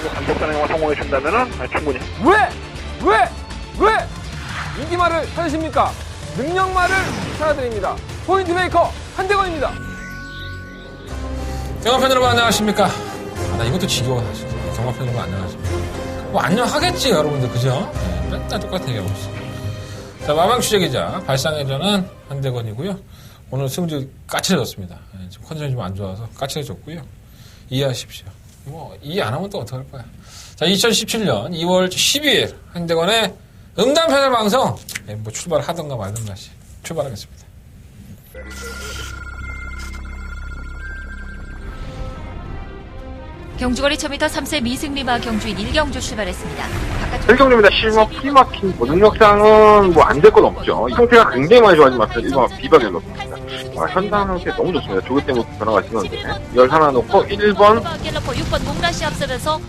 감독단에 성공해 준다면은 충분히. 왜 인기말을 찾으십니까? 능력말을 찾아드립니다. 포인트 메이커 한대건입니다. 경마팬 여러분 안녕하십니까? 나 이것도 지겨워 사실. 경마팬 여러분 안녕하십니까? 뭐 안녕하겠지 여러분들 그죠? 네, 맨날 똑같은 얘기하고 있어. 자, 마방 취재기자 발상회전은 한대건이고요. 오늘 승주 까칠해졌습니다. 네, 지금 컨디션이 좀 안 좋아서 까칠해졌고요. 이해하십시오. 뭐 이해 안 하면 또 어떡할 거야. 자, 2017년 2월 12일 한대건의 음담 패널 방송, 네, 뭐 출발을 하던가 말던가 출발하겠습니다. 경주거리 1000m 3세 미승리마 경주인 1경주 출발했습니다. 1경주입니다. 실버 프리마킹 능력상은 뭐 안 될 건 없죠. 이 상태가 굉장히 많이 좋아진 것 같아요. 이거 비박에 넣습니다. 현상 상태 너무 좋습니다. 조기 때문에 변화가 심한데 11 놓고 1번 갤러퍼 6번 몽라시 앞서면서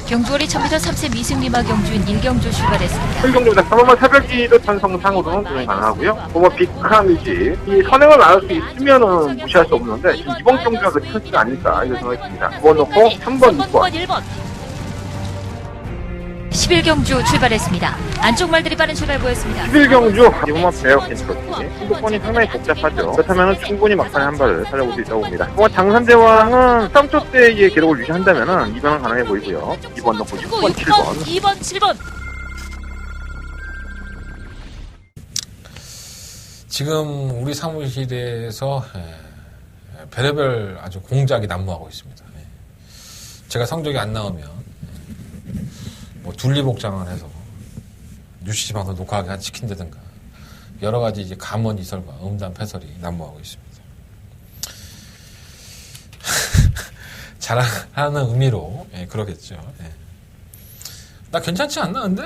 경주거리 1000m 3세 미승리마 경주인 1경주 출발했습니다. 1경주입니다. 한번만 새벽기도 탄성상으로는 진행 가능하고요. 뭐 빅함이지 이 선행을 나눌 수 있으면은 무시할 수 없는데 지금 이번 경주가 그 찬스가 아닐까 이런 생각이 듭니다. 9번 놓고 3번 6번 1번 11경주 출발했습니다. 안쪽 말들이 빠른 출발 보였습니다. 11경주 이번만 배역 괜찮거든요. 승부권이 상당히 복잡하죠. 그렇다면 충분히 막판에 한 발을 살려볼 수 있다고 봅니다. 뭐 장산대왕은 3초 때의 기록을 유지한다면 이변은 가능해 보이고요. 2번 넣고 6번 7번 2번 7번 지금 우리 사무실에서 별의별 아주 공작이 난무하고 있습니다. 제가 성적이 안 나오면 뭐 둘리복장을 해서 뉴시지 방송 녹화하게 시킨다든가 여러 가지 이제 감원 이설과 음담 패설이 난무하고 있습니다. 자랑하는 의미로 그러겠죠. 나 괜찮지 않나 근데?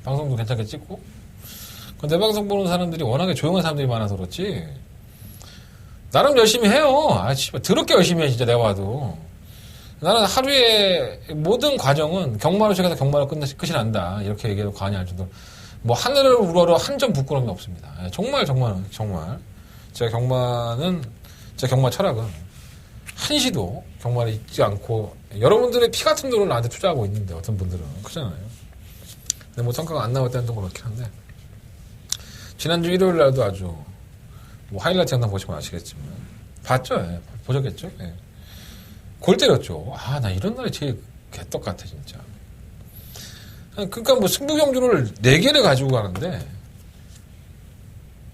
방송도 괜찮게 찍고 내 방송 보는 사람들이 워낙에 조용한 사람들이 많아서 그렇지 나름 열심히 해요. 아 씨발 더럽게 열심히 해 진짜 내가 봐도. 나는 하루의 모든 과정은 경마를 시작해서 경마를 끝이 난다. 이렇게 얘기해도 과언이 아닐 정도로. 뭐, 하늘을 우러러 한 점 부끄러움이 없습니다. 정말. 제 경마 철학은 한시도 경마를 잊지 않고, 여러분들의 피 같은 돈을 나한테 투자하고 있는데, 어떤 분들은. 그렇잖아요. 근데 뭐 성과가 안 나올 때는 또 그렇긴 한데, 지난주 일요일 날도 아주, 뭐 하이라이트 영상 보시면 아시겠지만, 봤죠? 보셨겠죠? 골 때렸죠. 아, 나 이런 날이 제일 개떡 같아, 진짜. 그러니까 뭐 승부경주를 4개를 가지고 가는데,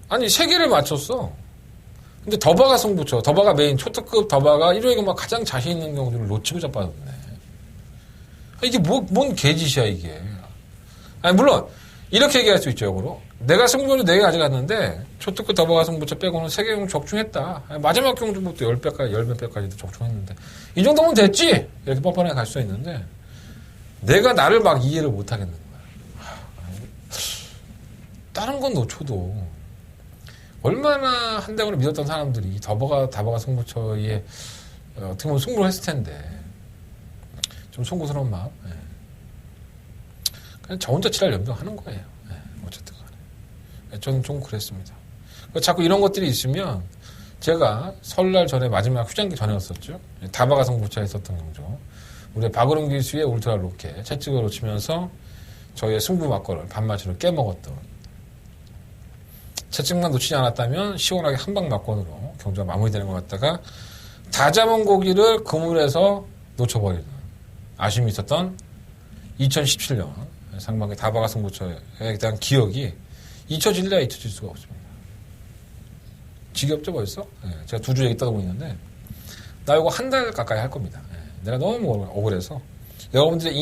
아니, 3개를 맞췄어. 근데 더바가 승부처, 더바가 메인, 초특급 더바가 일요일에 막 가장 자신 있는 경주를 놓치고 자빠졌네. 이게 뭔 개짓이야, 이게. 아니, 물론, 이렇게 얘기할 수 있죠, 역으로. 내가 승부경주 4개 가져갔는데, 초특급 더바가 승부처 빼고는 3개 경주 적중했다. 마지막 경주부터 10몇 배까지도 적중했는데, 이 정도면 됐지! 이렇게 뻔뻔하게 갈 수 있는데, 내가 나를 막 이해를 못 하겠는 거야. 다른 건 놓쳐도, 얼마나 한대건을 믿었던 사람들이 더바가 승부처에, 어떻게 보면 승부를 했을 텐데, 좀 송구스러운 마음. 그냥 저 혼자 칠할 연병하는 거예요. 어쨌든 간에. 저는 좀 그랬습니다. 자꾸 이런 것들이 있으면, 제가 설날 전에 마지막 휴장기 전이었었죠. 다바가 승부처에 있었던 경주. 우리 박으름 기수의 울트라 로켓 채찍을 놓치면서 저희의 승부 막걸을 반마치로 깨먹었던 채찍만 놓치지 않았다면 시원하게 한방 막건으로 경주가 마무리되는 것 같다가 다 잡은 고기를 그물에서 놓쳐버리는 아쉬움이 있었던 2017년 상반기 다바가 승부처에 대한 기억이 잊혀질래야 잊혀질 수가 없습니다. 지겹죠 벌써? 제가 2주 얘기 떠들고 있는데 나 이거 한 달 가까이 할 겁니다. 내가 너무 억울해서 여러분들의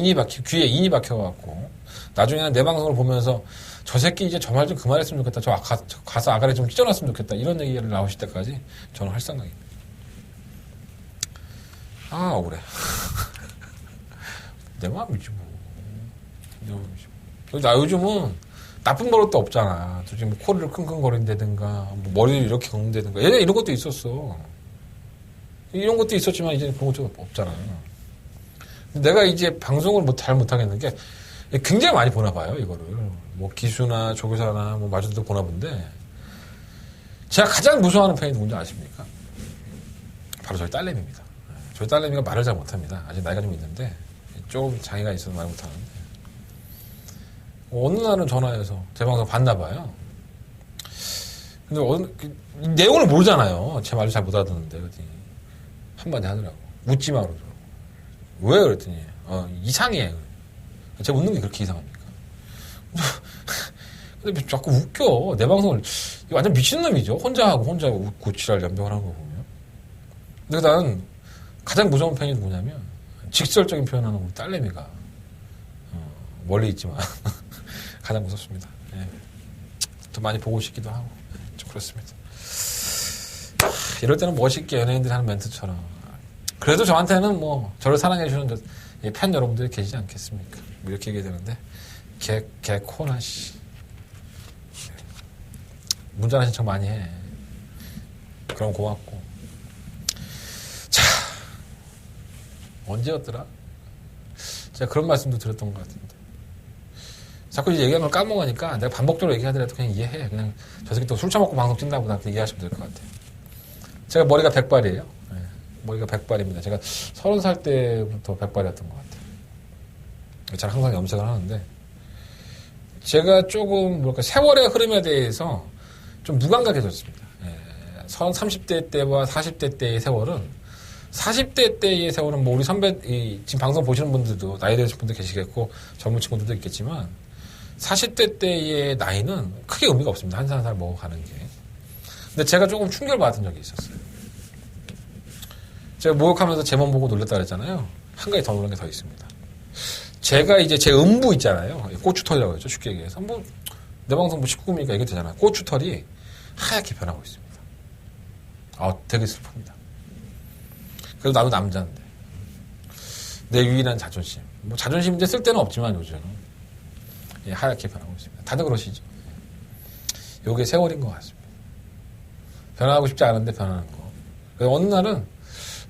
귀에 인이 박혀갖고 나중에는 내 방송을 보면서 저 새끼 이제 저 말 좀 그만했으면 좋겠다. 저 가서 아가리 좀 찢어놨으면 좋겠다. 이런 얘기를 나오실 때까지 저는 할 생각입니다. 아 억울해. 내 마음이지 뭐. 나 요즘은 나쁜 버릇도 없잖아. 지금 뭐 코를 킁킁거린다든가 뭐 머리를 이렇게 긁는다든가 예전에 이런 것도 있었어. 이런 것도 있었지만 이제 그런 것도 없잖아요. 내가 이제 방송을 잘 못하겠는 게 굉장히 많이 보나 봐요, 이거를. 뭐 기수나 조교사나 뭐 마주도 보나 본데 제가 가장 무서워하는 편이 누군지 아십니까? 바로 저희 딸내미입니다. 저희 딸내미가 말을 잘 못합니다. 아직 나이가 좀 있는데 좀 장애가 있어서 말 못하는데. 어느 날은 전화해서 제 방송 봤나 봐요. 근데 내용을 모르잖아요. 제 말을 잘 못 알아듣는데. 그랬더니 한마디 하더라고. 웃지 마 그러더라고. 왜 그랬더니 이상해. 제가 웃는 게 그렇게 이상합니까? 근데 자꾸 웃겨. 내 방송을 완전 미친놈이죠. 혼자 하고 혼자 웃고 지랄 연병을 하는 거 보면. 근데 나는 가장 무서운 편이 뭐냐면 직설적인 표현하는 우리 딸내미가 멀리 있지만 가장 무섭습니다. 예. 더 많이 보고 싶기도 하고 좀 그렇습니다. 이럴 때는 멋있게 연예인들이 하는 멘트처럼 그래도 저한테는 뭐 저를 사랑해주는 팬 여러분들이 계시지 않겠습니까? 뭐 이렇게 얘기해야 되는데 개코나 씨 문자나 신청 많이 해. 그럼 고맙고. 자, 언제였더라? 제가 그런 말씀도 드렸던 것 같은데. 자꾸 이제 얘기하는 걸 까먹으니까 내가 반복적으로 얘기하더라도 그냥 이해해. 그냥 저 새끼 또 술 처먹고 방송 뛴다고 나한테 이해하시면 될 것 같아요. 제가 머리가 백발이에요. 네, 머리가 백발입니다. 제가 30살 때부터 백발이었던 것 같아요. 제가 항상 염색을 하는데 제가 조금 뭐랄까 세월의 흐름에 대해서 좀 무감각해졌습니다. 30대 때와 40대 때의 세월은 40대 때의 세월은 뭐 우리 선배 지금 방송 보시는 분들도 나이 드신 분들 계시겠고 젊은 친구들도 있겠지만 40대 때의 나이는 크게 의미가 없습니다. 한 살 한 살 먹어가는 게. 근데 제가 조금 충격을 받은 적이 있었어요. 제가 목욕하면서 제 몸 보고 놀랬다 그랬잖아요. 한 가지 더 놀란 게 더 있습니다. 제가 이제 제 음부 있잖아요. 고추털이라고 그러죠. 쉽게 얘기해서. 뭐 내 방송 뭐 19금이니까 얘기 되잖아요. 고추털이 하얗게 변하고 있습니다. 되게 슬픕니다. 그래도 나도 남자인데. 내 유일한 자존심. 뭐 자존심 이제 쓸 데는 없지만 요즘 하얗게 변하고 있습니다. 다들 그러시죠. 요게 세월인 것 같습니다. 변하고 싶지 않은데 변하는 거. 그래서 어느 날은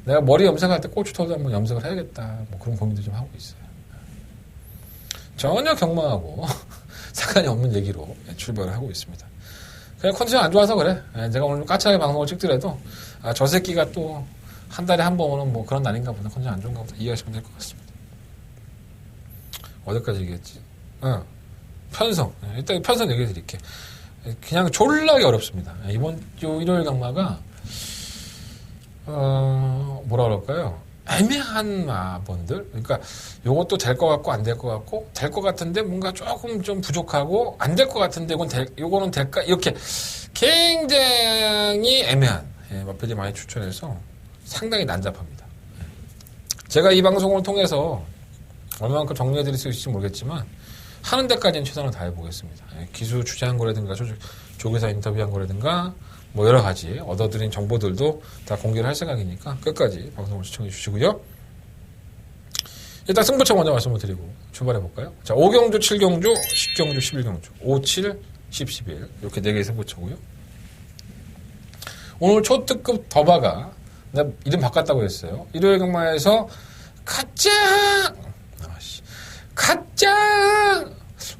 내가 머리 염색할 때 고추털도 한번 염색을 해야겠다. 뭐 그런 고민도 좀 하고 있어요. 전혀 경망하고 상관이 없는 얘기로 출발을 하고 있습니다. 그냥 컨디션 안 좋아서 그래. 제가 오늘 까칠하게 방송을 찍더라도 저 새끼가 또 한 달에 한 번 오는 뭐 그런 날인가 보다. 컨디션 안 좋은가 보다. 이해하시면 될 것 같습니다. 어디까지 얘기했지? 편성. 일단 편성 얘기해 드릴게요. 그냥 졸라게 어렵습니다. 이번 주 일요일 강마가 뭐라 그럴까요? 애매한 마번들. 그러니까 요것도 될 것 같고 안 될 것 같고 될 것 같은데 뭔가 조금 좀 부족하고 안 될 것 같은데 요거는 될까? 이렇게 굉장히 애매한 마페디 많이 추천해서 상당히 난잡합니다. 제가 이 방송을 통해서 얼마만큼 정리해드릴 수 있을지 모르겠지만 하는 데까지는 최선을 다해보겠습니다. 기수 취재한 거라든가 조교사 인터뷰한 거라든가 뭐 여러 가지 얻어들인 정보들도 다 공개를 할 생각이니까 끝까지 방송을 시청해 주시고요. 일단 승부처 먼저 말씀을 드리고 출발해볼까요? 자, 5경주, 7경주, 10경주, 11경주 5, 7, 10, 11 이렇게 4개의 승부처고요. 오늘 초특급 더바가 내가 이름 바꿨다고 했어요. 일요일 경마에서 가짱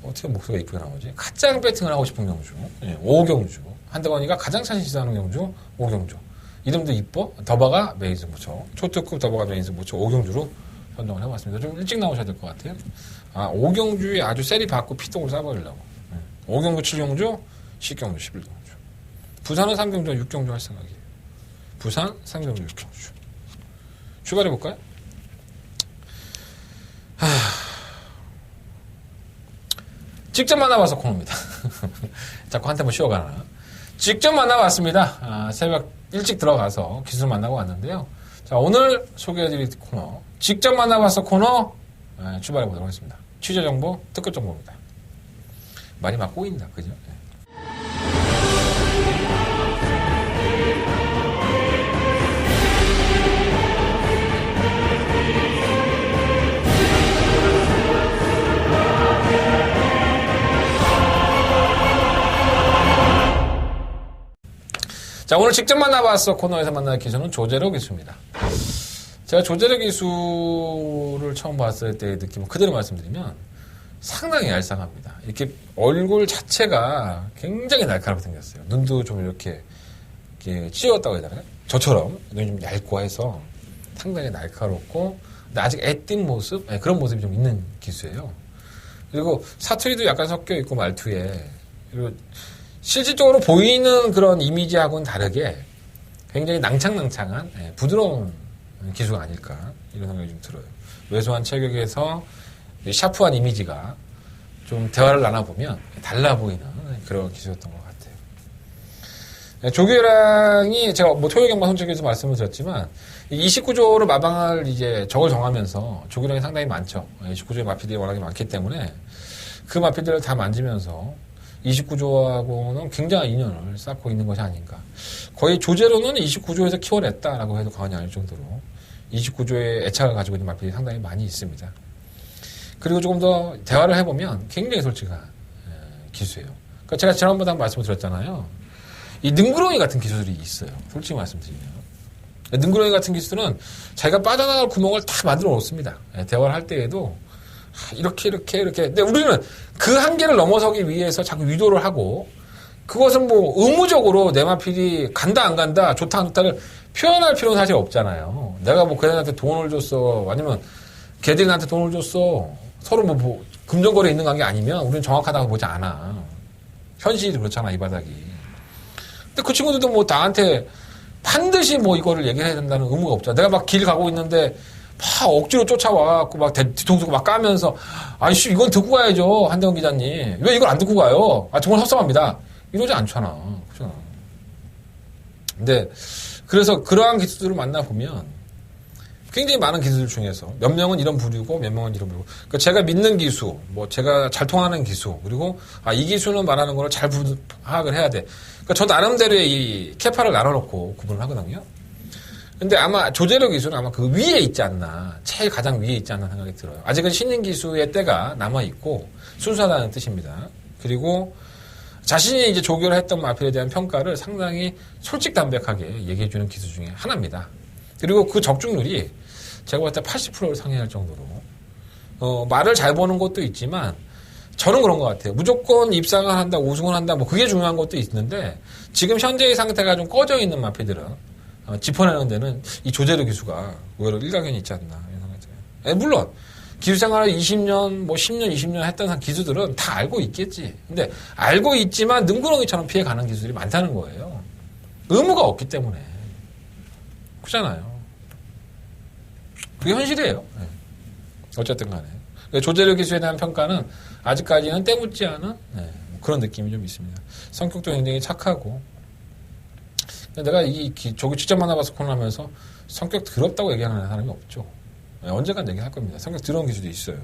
어떻게 목소리가 이쁘게 나오지? 가짱 배팅을 하고 싶은 경주 5경주 한대건이가 가장 자신 있어하는 경주 5경주 이름도 이뻐 더바가 메인 승부처 초특급 더바가 메인 승부처 5경주로 선정을 해봤습니다. 좀 일찍 나오셔야 될 것 같아요. 5경주에 아주 세리 받고 피똥을 싸버리려고 5경주 7경주 10경주 11경주 부산은 3경주 6경주 할 생각이에요. 부산 3경주 6경주 출발해볼까요? 직접 만나봐서 코너입니다. 자꾸 한테 뭐 쉬어가나. 직접 만나봤습니다. 새벽 일찍 들어가서 기술 만나고 왔는데요. 자, 오늘 소개해드릴 코너, 직접 만나봐서 코너 출발해보도록 하겠습니다. 취재정보, 특급정보입니다. 말이 막 꼬인다, 그죠? 자, 오늘 직접 만나봤어 코너에서 만날 기수는 조재로 기수입니다. 제가 조재로 기수를 처음 봤을 때의 느낌을 그대로 말씀드리면 상당히 얄쌍합니다. 이렇게 얼굴 자체가 굉장히 날카롭게 생겼어요. 눈도 좀 이렇게 찌었다고 해야 되나요? 저처럼 눈이 좀 얇고 해서 상당히 날카롭고 근데 아직 애띤 모습 그런 모습이 좀 있는 기수예요. 그리고 사투리도 약간 섞여 있고 말투에 그리고 실질적으로 보이는 그런 이미지하고는 다르게 굉장히 낭창낭창한 부드러운 기수가 아닐까 이런 생각이 좀 들어요. 왜소한 체격에서 샤프한 이미지가 좀 대화를 나눠보면 달라 보이는 그런 기수였던 것 같아요. 조교랑이 제가 뭐 토요경마 손책에서 말씀을 드렸지만 29조를 마방할 이제 적을 정하면서 조교랑이 상당히 많죠. 29조의 마피들이 워낙에 많기 때문에 그 마피들을 다 만지면서 29조하고는 굉장한 인연을 쌓고 있는 것이 아닌가. 거의 조제로는 29조에서 키워냈다라고 해도 과언이 아닐 정도로 29조의 애착을 가지고 있는 마피들이 상당히 많이 있습니다. 그리고 조금 더 대화를 해보면 굉장히 솔직한 기수예요. 그러니까 제가 지난번에 한번 말씀을 드렸잖아요. 이 능구렁이 같은 기수들이 있어요. 솔직히 말씀드리면. 능구렁이 같은 기수들은 자기가 빠져나갈 구멍을 다 만들어 놓습니다. 대화를 할 때에도 이렇게. 근데 우리는 그 한계를 넘어서기 위해서 자꾸 위도를 하고 그것은 뭐 의무적으로 내 마필이 간다 안 간다 좋다 안 좋다를 표현할 필요는 사실 없잖아요. 내가 뭐 걔네한테 돈을 줬어 아니면 걔들이 나한테 돈을 줬어 서로 뭐 금전거래 있는 관계 아니면 우리는 정확하다고 보지 않아. 현실이 그렇잖아 이 바닥이. 근데 그 친구들도 뭐 나한테 반드시 뭐 이거를 얘기해야 된다는 의무가 없잖아. 내가 막 길 가고 있는데 막 억지로 쫓아와갖고 막 뒤통수 막 까면서 아이씨 이건 듣고 가야죠 한대원 기자님 왜 이걸 안 듣고 가요? 아 정말 섭섭합니다. 이러지 않잖아. 그렇잖아. 근데 그래서 그러한 기수들을 만나보면 굉장히 많은 기수들 중에서 몇 명은 이런 부류고 몇 명은 이런 부류고 그러니까 제가 믿는 기수 뭐 제가 잘 통하는 기수 그리고 이 기수는 말하는 거를 잘 파악을 해야 돼. 그러니까 저 나름대로의 이 캐파를 나눠놓고 구분을 하거든요. 근데 아마 조제력 기수는 아마 그 위에 있지 않나 제일 가장 위에 있지 않나 생각이 들어요. 아직은 신인 기수의 때가 남아있고 순수하다는 뜻입니다. 그리고 자신이 이제 조교를 했던 마필에 대한 평가를 상당히 솔직담백하게 얘기해주는 기수 중에 하나입니다. 그리고 그 적중률이 제가 볼 때 80%를 상회할 정도로 말을 잘 보는 것도 있지만 저는 그런 것 같아요. 무조건 입상을 한다, 우승을 한다, 뭐 그게 중요한 것도 있는데 지금 현재의 상태가 좀 꺼져 있는 마피들은 짚어내는 데는 이 조제력 기수가 의외로 일가견이 있지 않나 이런 생각이 들어요. 물론 기수 생활을 20년, 뭐 10년, 20년 했던 기수들은 다 알고 있겠지. 근데 알고 있지만 능구렁이처럼 피해가는 기수들이 많다는 거예요. 의무가 없기 때문에. 그렇잖아요. 그게 현실이에요. 네. 어쨌든 간에. 조제력 기수에 대한 평가는 아직까지는 때묻지 않은 그런 느낌이 좀 있습니다. 성격도 굉장히 착하고. 내가 저기 직접 만나봐서 코너하면서 성격 더럽다고 얘기하는 사람이 없죠. 언젠간 얘기할 겁니다. 성격 더러운 기수도 있어요.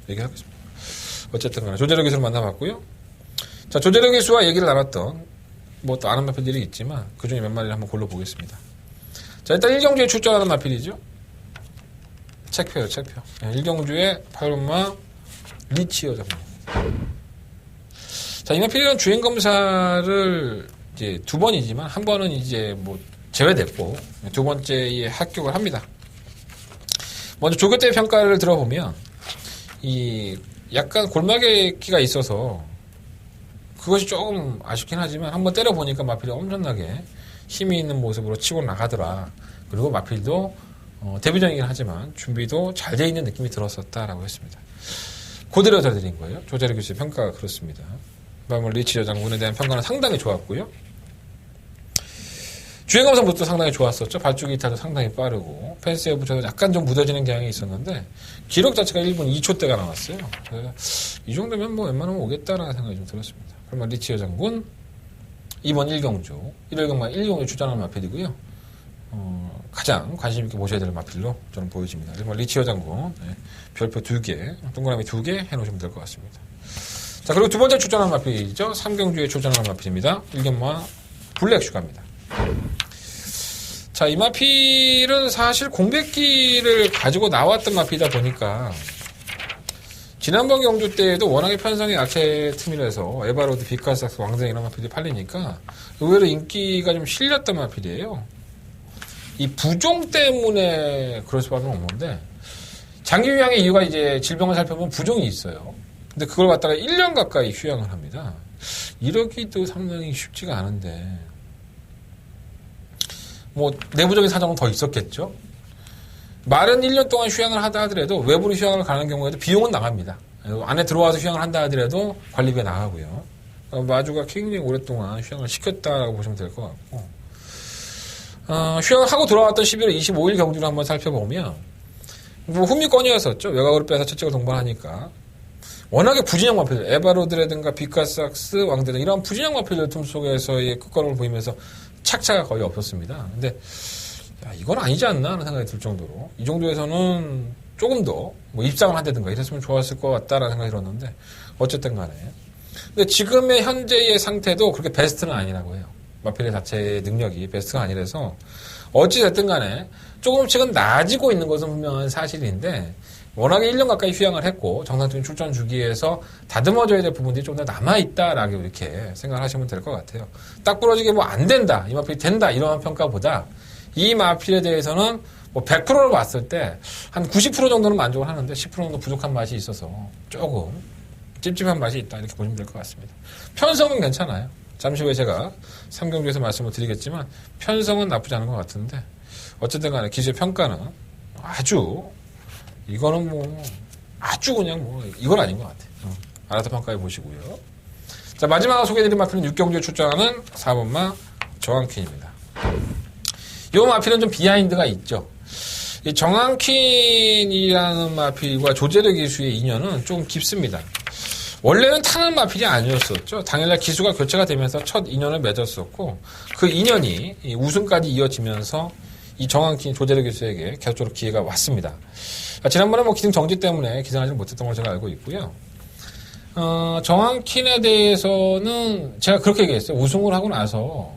얘기하겠습니다. 어쨌든 간에 조제력 기수를 만나봤고요. 자, 조제력 기수와 얘기를 나눴던 뭐 또 아는 마필들이 있지만 그 중에 몇 마리를 한번 골라보겠습니다. 자, 일단 일경주에 출전하는 마필이죠. 책표요, 책표. 일경주의 8번마 리치어 장군. 자, 이 마필은 주행검사를 이제 2번이지만 한 번은 이제 뭐 제외됐고 두 번째에 합격을 합니다. 먼저 조교 때 평가를 들어보면 이 약간 골막의 끼가 있어서 그것이 조금 아쉽긴 하지만 한번 때려보니까 마필이 엄청나게 힘이 있는 모습으로 치고 나가더라. 그리고 마필도 데뷔전이긴 하지만 준비도 잘 돼 있는 느낌이 들었었다라고 했습니다. 그대로 드린 거예요. 조제력 교수의 평가가 그렇습니다. 리치저 장군에 대한 평가는 상당히 좋았고요. 주행검사부터 상당히 좋았었죠. 발주기 이탈도 상당히 빠르고 펜스에 붙여서 약간 좀 무뎌지는 경향이 있었는데 기록 자체가 1분 2초대가 나왔어요. 이 정도면 뭐 웬만하면 오겠다라는 생각이 좀 들었습니다. 그러면 리치저 장군 2번 일경주 1월경마 1경주 출전하는 마필이고요. 가장 관심 있게 보셔야 될 마필로 저는 보여집니다. 그러면 리치저 장군 별표 2개 동그라미 2개 해놓으시면 될 것 같습니다. 자, 그리고 두 번째 출전한 마필이죠. 3경주에 출전한 마필입니다. 1경마 블랙 슈가입니다. 자, 이 마필은 사실 공백기를 가지고 나왔던 마필이다 보니까 지난번 경주 때에도 워낙에 편성이 약해 틈이라서 에바로드, 비카삭스, 왕생 이런 마필이 팔리니까 의외로 인기가 좀 실렸던 마필이에요. 이 부종 때문에 그럴 수밖에 없는데 장기 휴양의 이유가 이제 질병을 살펴보면 부종이 있어요. 근데 그걸 갖다가 1년 가까이 휴양을 합니다. 이러기도 상당히 쉽지가 않은데 뭐 내부적인 사정은 더 있었겠죠. 말은 1년 동안 휴양을 하다 하더라도 외부로 휴양을 가는 경우에도 비용은 나갑니다. 안에 들어와서 휴양을 한다 하더라도 관리비가 나가고요. 마주가 굉장히 오랫동안 휴양을 시켰다라고 보시면 될 것 같고, 휴양을 하고 돌아왔던 11월 25일 경주를 한번 살펴보면, 뭐 흥미권이었었죠. 외곽으로 빼서 채찍을 동반하니까. 워낙에 부진형 마필들, 에바로드라든가 비카삭스, 왕대등 이런 부진형 마필들 틈 속에서의 끝걸음을 보이면서 착차가 거의 없었습니다. 근데 야, 이건 아니지 않나 하는 생각이 들 정도로 이 정도에서는 조금 더 뭐 입상을 한다든가 이랬으면 좋았을 것 같다라는 생각이 들었는데 어쨌든 간에 근데 지금의 현재의 상태도 그렇게 베스트는 아니라고 해요. 마필의 자체의 능력이 베스트가 아니라서 어찌됐든 간에 조금씩은 나아지고 있는 것은 분명한 사실인데 워낙에 1년 가까이 휴양을 했고 정상적인 출전 주기에서 다듬어져야 될 부분들이 좀 더 남아있다라고 이렇게 생각을 하시면 될 것 같아요. 딱 부러지게 뭐 안 된다, 이 마필이 된다 이런 평가보다 이 마필에 대해서는 뭐 100%를 봤을 때 한 90% 정도는 만족을 하는데 10% 정도 부족한 맛이 있어서 조금 찝찝한 맛이 있다 이렇게 보시면 될 것 같습니다. 편성은 괜찮아요. 잠시 후에 제가 3경주에서 말씀을 드리겠지만 편성은 나쁘지 않은 것 같은데 어쨌든 간에 기수의 평가는 아주 이거는 뭐 아주 그냥 뭐 이건 아닌 것 같아요. 알아서 평가해 보시고요. 자, 마지막으로 소개해드린 마필은 6경주에 출전하는 4번마 정한퀸입니다. 이 마필은 좀 비하인드가 있죠. 이 정한퀸이라는 마필과 조재력 기수의 인연은 좀 깊습니다. 원래는 타는 마필이 아니었었죠. 당일날 기수가 교체가 되면서 첫 인연을 맺었었고 그 인연이 우승까지 이어지면서 이 정한퀸 조재력 기수에게 계속적으로 기회가 왔습니다. 지난번에 뭐 기승 정지 때문에 기승하지 못했던 걸 제가 알고 있고요. 정한퀸에 대해서는 제가 그렇게 얘기했어요. 우승을 하고 나서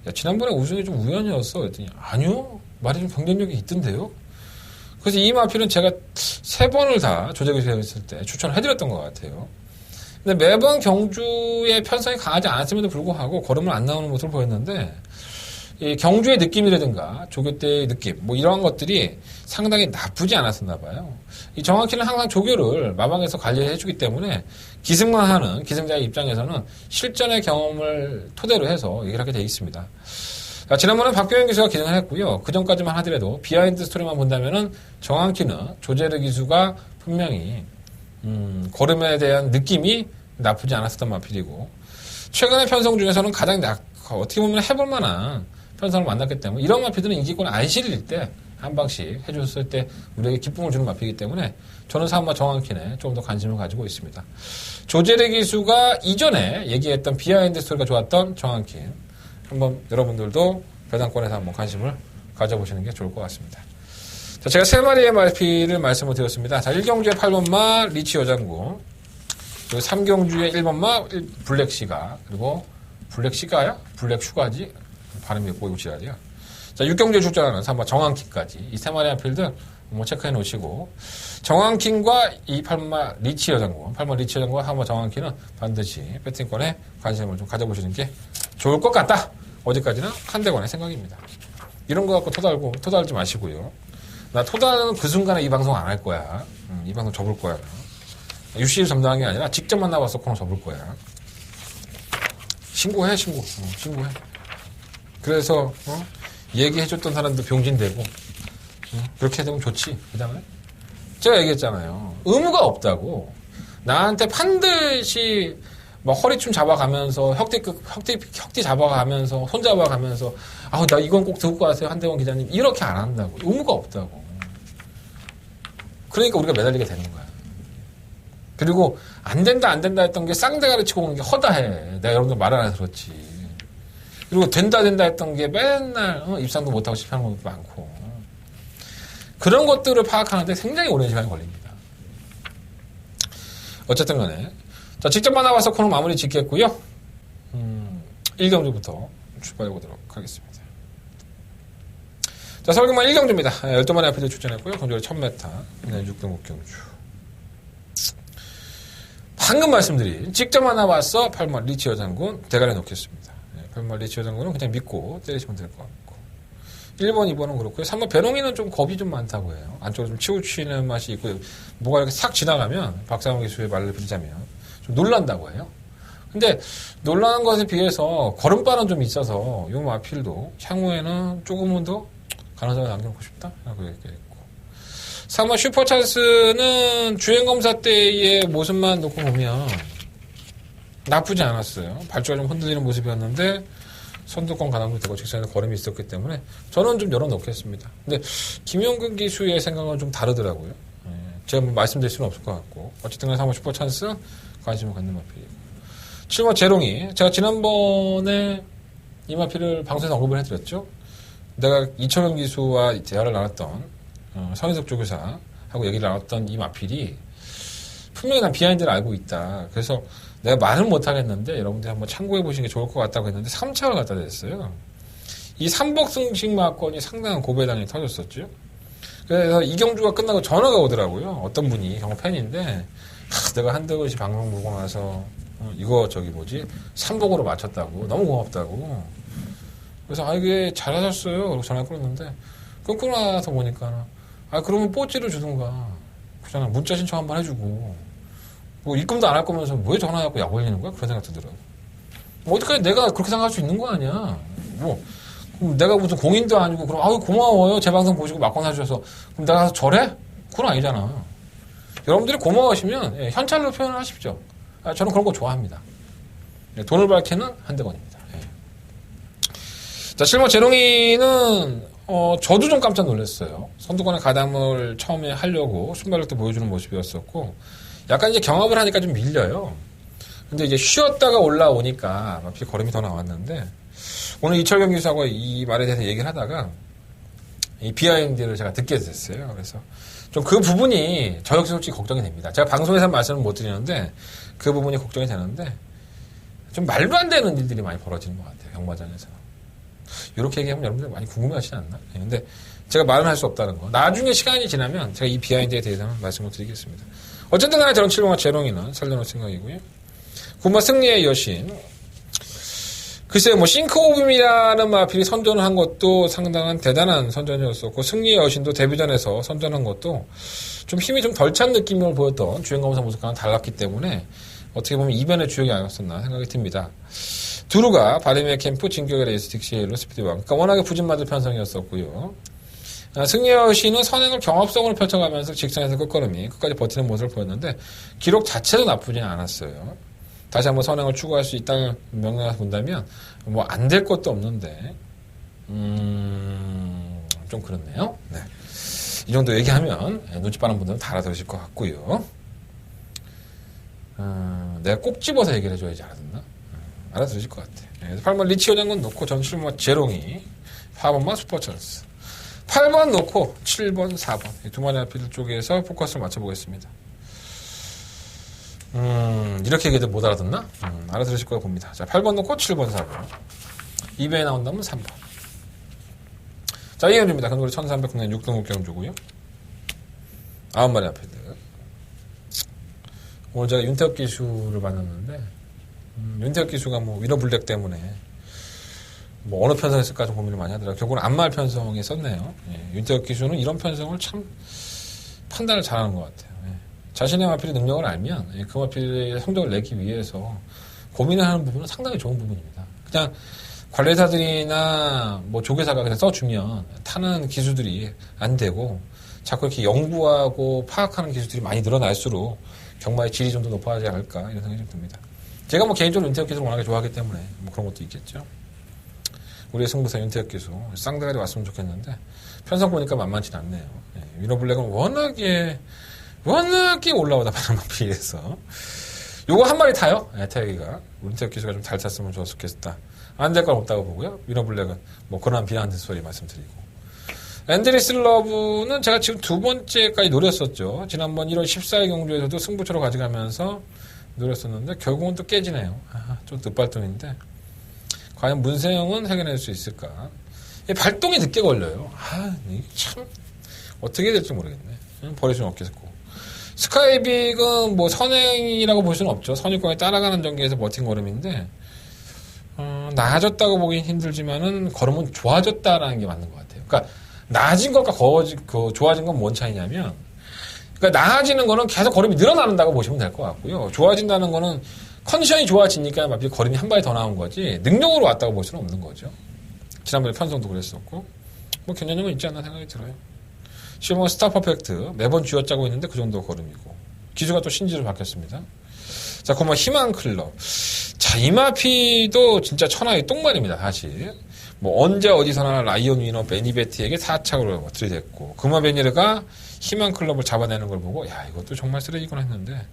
야, 지난번에 우승이 좀 우연이었어. 그랬더니 아니요. 말이 좀 경쟁력이 있던데요. 그래서 이 마필은 제가 3번을 다 조재기수에 했을 때 추천을 해드렸던 것 같아요. 근데 매번 경주의 편성이 강하지 않았음에도 불구하고 걸음을 안 나오는 모습을 보였는데 이 경주의 느낌이라든가 조교 때의 느낌 뭐 이러한 것들이 상당히 나쁘지 않았었나 봐요. 이 정확히는 항상 조교를 마방에서 관리해주기 때문에 기승만 하는 기승자의 입장에서는 실전의 경험을 토대로 해서 얘기를 하게 되어 있습니다. 자, 지난번에 박병현 기수가 기승을 했고요. 그 전까지만 하더라도 비하인드 스토리만 본다면은 정확히는 조재르 기수가 분명히 걸음에 대한 느낌이 나쁘지 않았었던 마필이고 최근의 편성 중에서는 가장 어떻게 보면 해볼 만한 편성을 만났기 때문에 이런 마필들은 인기권 안 실릴 때 한 방씩 해줬을 때 우리에게 기쁨을 주는 마필이기 때문에 저는 사마 정한킨에 조금 더 관심을 가지고 있습니다. 조재래 기수가 이전에 얘기했던 비하인드 스토리가 좋았던 정한킨 한번 여러분들도 배당권에서 한번 관심을 가져보시는 게 좋을 것 같습니다. 자, 제가 3마리의 마필을 말씀을 드렸습니다. 자, 1경주의 8번마 리치 여장군, 그리고 3경주의 1번마 블랙시가, 그리고 블랙시가야? 블랙슈가지? 발음이 꼬이고 지랄이야. 자, 6경주에 출전하는 3번 정한킨까지 이 3마리의 마필들 한번 체크해 놓으시고 정한킨과 이 8번마 리치 여장군, 8번 리치 여장군과 3번 정한킨은 반드시 배팅권에 관심을 좀 가져보시는 게 좋을 것 같다. 어디까지나 한대관의 생각입니다. 이런 거 갖고 토달지 마시고요. 나 토달은 그 순간에 이 방송 안 할 거야. 이 방송 접을 거야. UC를 점당한 게 아니라 직접 만나봐서 코너 접을 거야. 신고해. 신고해. 그래서 얘기해줬던 사람도 병진되고 그렇게 되면 좋지. 그다음에 제가 얘기했잖아요. 의무가 없다고. 나한테 반드시 막 허리춤 잡아가면서 혁띠 잡아가면서 손 잡아가면서 아우 나 이건 꼭 듣고 가세요 한대원 기자님 이렇게 안 한다고. 의무가 없다고. 그러니까 우리가 매달리게 되는 거야. 그리고 안 된다 했던 게 쌍대가리 치고 오는 게 허다해. 내가 여러분들 말을 안 해서 그렇지. 그리고 된다 했던 게 맨날 입상도 못하고 실패하는 것도 많고 그런 것들을 파악하는데 굉장히 오랜 시간이 걸립니다. 어쨌든 간에 자, 직접 만나봐서 코너 마무리 짓겠고요. 1경주부터 출발해 보도록 하겠습니다. 자, 서울경만 1경주입니다. 12마리 앞에서 출전했고요. 경주가 1000m, 6등 6경주. 방금 말씀드린 직접 만나봐서 8번 리치 여장군 대가리에 놓겠습니다. 8번 리치 여장군은 그냥 믿고 때리시면 될 것 같고 1번, 2번은 그렇고요. 3번 배롱이는 좀 겁이 좀 많다고 해요. 안쪽으로 좀 치우치는 맛이 있고 뭐가 이렇게 싹 지나가면 박상훈 기수의 말을 빌자면 좀 놀란다고 해요. 근데 놀라는 것에 비해서 걸음바는 좀 있어서 요 마필도 향후에는 조금은 더 가능성을 남겨놓고 싶다? 라고 얘기했고. 3번 슈퍼찬스는 주행검사 때의 모습만 놓고 보면 나쁘지 않았어요. 발주가 좀 흔들리는 모습이었는데 선두권 가담도 되고 직선에서 걸음이 있었기 때문에 저는 좀 열어놓겠습니다. 근데 김용근 기수의 생각은 좀 다르더라고요. 제가 뭐 말씀드릴 수는 없을 것 같고 어쨌든 3번 슈퍼찬스 관심을 갖는 마필이고 7번 재롱이 제가 지난번에 이 마필을 방송에서 언급을 해드렸죠. 내가 이철현 기수와 대화를 나눴던 서인석 조교사하고 얘기를 나눴던 이 마필이 분명히 난 비하인드를 알고 있다. 그래서 내가 말은 못하겠는데 여러분들이 한번 참고해 보시는 게 좋을 것 같다고 했는데 3차를 갖다 댔어요. 이 삼복승식 마건이 상당한 고배당이 터졌었죠. 그래서 이경주가 끝나고 전화가 오더라고요. 어떤 분이 경호 팬인데 내가 한덕을 방송 보고 나서 이거 삼복으로 맞췄다고 너무 고맙다고. 그래서 이게 잘하셨어요. 그리고 전화 끊었는데 끊고 나서 보니까 그러면 뽀찌를 주든가 그냥 문자 신청 한번 해주고 뭐 입금도 안 할 거면서 왜 전화하고 약 올리는 거야? 그런 생각 들더라고. 뭐 어떡하지? 내가 그렇게 생각할 수 있는 거 아니야. 뭐 내가 무슨 공인도 아니고 그럼 고마워요. 제 방송 보시고 막건 사주셔서 그럼 내가 가서 절해? 그건 아니잖아. 여러분들이 고마워하시면 현찰로 표현을 하십시오. 저는 그런 거 좋아합니다. 돈을 밝히는 한대건입니다. 자, 7번 재롱이는 저도 좀 깜짝 놀랐어요. 선두권의 가담을 처음에 하려고 순발력도 보여주는 모습이었었고 약간 이제 경합을 하니까 좀 밀려요. 근데 이제 쉬었다가 올라오니까 마필 걸음이 더 나왔는데 오늘 이철경 기수하고 이 말에 대해서 얘기를 하다가 이 비하인드를 제가 듣게 됐어요. 그래서 좀 그 부분이 저 역시 솔직히 걱정이 됩니다. 제가 방송에서 말씀을 못 드리는데 그 부분이 걱정이 되는데 좀 말도 안 되는 일들이 많이 벌어지는 것 같아요. 경마장에서. 이렇게 얘기하면 여러분들 많이 궁금해하시지 않나? 근데 제가 말은 할 수 없다는 거. 나중에 시간이 지나면 제가 이 비하인드에 대해서는 말씀을 드리겠습니다. 어쨌든 간에 저는 7번과 재롱이는 살려놓을 생각이고요. 9번 승리의 여신. 글쎄요, 뭐, 싱크오빔이라는 마필이 선전을 한 것도 상당한 대단한 선전이었었고, 승리의 여신도 데뷔전에서 선전한 것도 좀 힘이 좀 덜 찬 느낌을 보였던 주행검사 모습과는 달랐기 때문에 어떻게 보면 이변의 주역이 아니었었나 생각이 듭니다. 두루가 바데미의 캠프, 진격의 레이스, 딕시엘로 스피드왕. 그러니까 워낙에 부진맞을 편성이었었고요. 승리의 여신은 선행을 경합성으로 펼쳐가면서 직선에서 끝까지 버티는 모습을 보였는데 기록 자체도 나쁘지 않았어요. 다시 한번 선행을 추구할 수 있다는 명령을 본다면 뭐 안 될 것도 없는데 좀 그렇네요. 네. 이 정도 얘기하면 눈치 빠른 분들은 다 알아들으실 것 같고요. 내가 꼭 집어서 얘기를 해줘야지 알아듣나? 알아들으실 것 같아. 8번 리치오 장군 놓고 전 7번 재롱이 4번만 슈퍼찬스 8번 놓고 7번 4번 두 마리 앞필 쪽에서 포커스를 맞춰보겠습니다. 이렇게 얘기해도 못 알아듣나? 알아들으실 거라 봅니다. 자, 8번 놓고 7번 4번 2배에 나온다면 3번. 자, 이 경주입니다. 근거리 1300국내 6등급 경주고요. 9마리 앞필들. 오늘 제가 윤태혁 기수를 만났는데 윤태혁 기수가 뭐 위너블랙 때문에 뭐 어느 편성에 쓸까 좀 고민을 많이 하더라고요. 결국은 안말 편성에 썼네요. 윤태혁 기수는 이런 편성을 참 판단을 잘하는 것 같아요. 자신의 마필의 능력을 알면 그 마필의 성적을 내기 위해서 고민을 하는 부분은 상당히 좋은 부분입니다. 그냥 관리사들이나 뭐 조계사가 그냥 써주면 타는 기수들이 안 되고 자꾸 이렇게 연구하고 파악하는 기수들이 많이 늘어날수록 경마의 질이 좀 더 높아지지 않을까 이런 생각이 좀 듭니다. 제가 뭐 개인적으로 윤태혁 기수를 워낙에 좋아하기 때문에 뭐 그런 것도 있겠죠. 우리의 승부사 윤태혁 기수 쌍대가리 왔으면 좋겠는데 편성 보니까 만만치 않네요. 위너블랙은 워낙에 올라오다 바람 마필에서 요거 한 마리 타요. 태혁이가 윤태혁 기수가 좀 잘 탔으면 좋았겠다. 안 될 건 없다고 보고요. 위너블랙은 뭐 그런 비하인드 소리 말씀드리고 앤드리스 러브는 제가 지금 두 번째까지 노렸었죠. 지난번 1월 14일 경주에서도 승부처로 가져가면서 노렸었는데 결국은 또 깨지네요. 좀 늦발동인데 과연 문세영은 해결할 수 있을까? 발동이 늦게 걸려요. 이게 참 어떻게 될지 모르겠네. 버릴 수는 없겠고 스카이빅은 뭐 선행이라고 볼 수는 없죠. 선입권에 따라가는 전개에서 버틴 걸음인데 나아졌다고 보긴 힘들지만은 걸음은 좋아졌다라는 게 맞는 것 같아요. 그러니까 나아진 것과 좋아진 건 뭔 차이냐면 그러니까 나아지는 거는 계속 걸음이 늘어난다고 보시면 될 것 같고요. 좋아진다는 거는 컨디션이 좋아지니까 마필 걸음이 한 발이 더 나온 거지 능력으로 왔다고 볼 수는 없는 거죠. 지난번에 편성도 그랬었고 뭐 견뎌낸 건 있지 않나 생각이 들어요. 실버 스타 퍼펙트 매번 쥐어짜고 있는데 그 정도 걸음이고 기수가 또 신지로 바뀌었습니다. 자, 그만 희망 클럽. 자, 이마피도 진짜 천하의 똥말입니다, 사실. 뭐, 언제 어디서나 라이언 위너 베니베티에게 4착으로 들이댔고, 그마 베니르가 희망 클럽을 잡아내는 걸 보고, 야, 이것도 정말 쓰레기구나 했는데,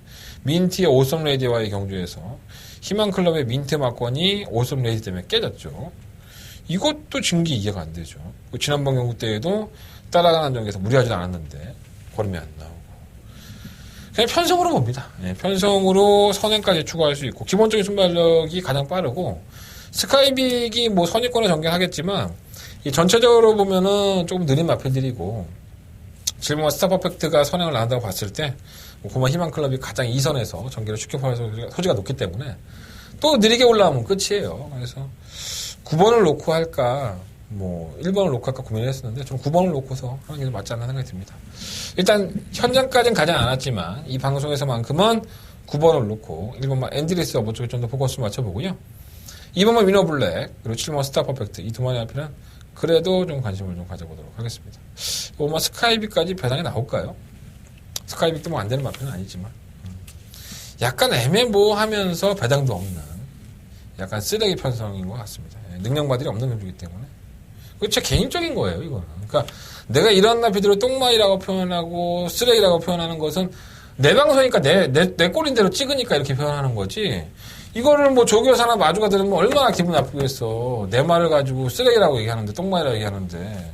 민트의 오썸 레이디와의 경주에서 희망 클럽의 민트 막권이 오썸 레이디 때문에 깨졌죠. 이것도 증기 이해가 안 되죠. 지난번 경구 때에도 따라가는 전개에서 무리하지도 않았는데, 걸음이 안 나오고. 그냥 편성으로 봅니다. 예, 편성으로 선행까지 추가할 수 있고 기본적인 순발력이 가장 빠르고 스카이빅이 뭐 선입권에 전개하겠지만 이 전체적으로 보면은 조금 느린 마필들이고 질문과 스타 퍼펙트가 선행을 나간다고 봤을 때 고마 희망클럽이 가장 2선에서 전개를 쉽게 포할 소지가 높기 때문에 또 느리게 올라오면 끝이에요. 그래서 9번을 놓고 할까 뭐 1번을 놓고 할까 고민을 했었는데 좀 9번을 놓고서 하는 게 맞지 않나 생각이 듭니다. 일단 현장까지는 가지 않았지만 이 방송에서만큼은 9번을 놓고 1번만 앤드리스 어버 쪽에 좀 더 포커스를 맞춰보고요. 2번만 위너 블랙 그리고 7번 스타 퍼펙트 이 두 마리 앞에는 그래도 좀 관심을 좀 가져보도록 하겠습니다. 뭐 스카이빅까지 배당이 나올까요? 스카이빅도 뭐 안 되는 마필은 아니지만 약간 애매모호하면서 배당도 없는 약간 쓰레기 편성인 것 같습니다. 능력마들이 없는 경주이기 때문에 그거 제 개인적인 거예요, 이거는. 그러니까 내가 이런 나피들을 똥마이라고 표현하고 쓰레기라고 표현하는 것은 내 방송이니까 내 꼴인 대로 찍으니까 이렇게 표현하는 거지. 이거를 뭐 조교사나 마주가 들으면 얼마나 기분 나쁘겠어. 내 말을 가지고 쓰레기라고 얘기하는데 똥마이라고 얘기하는데.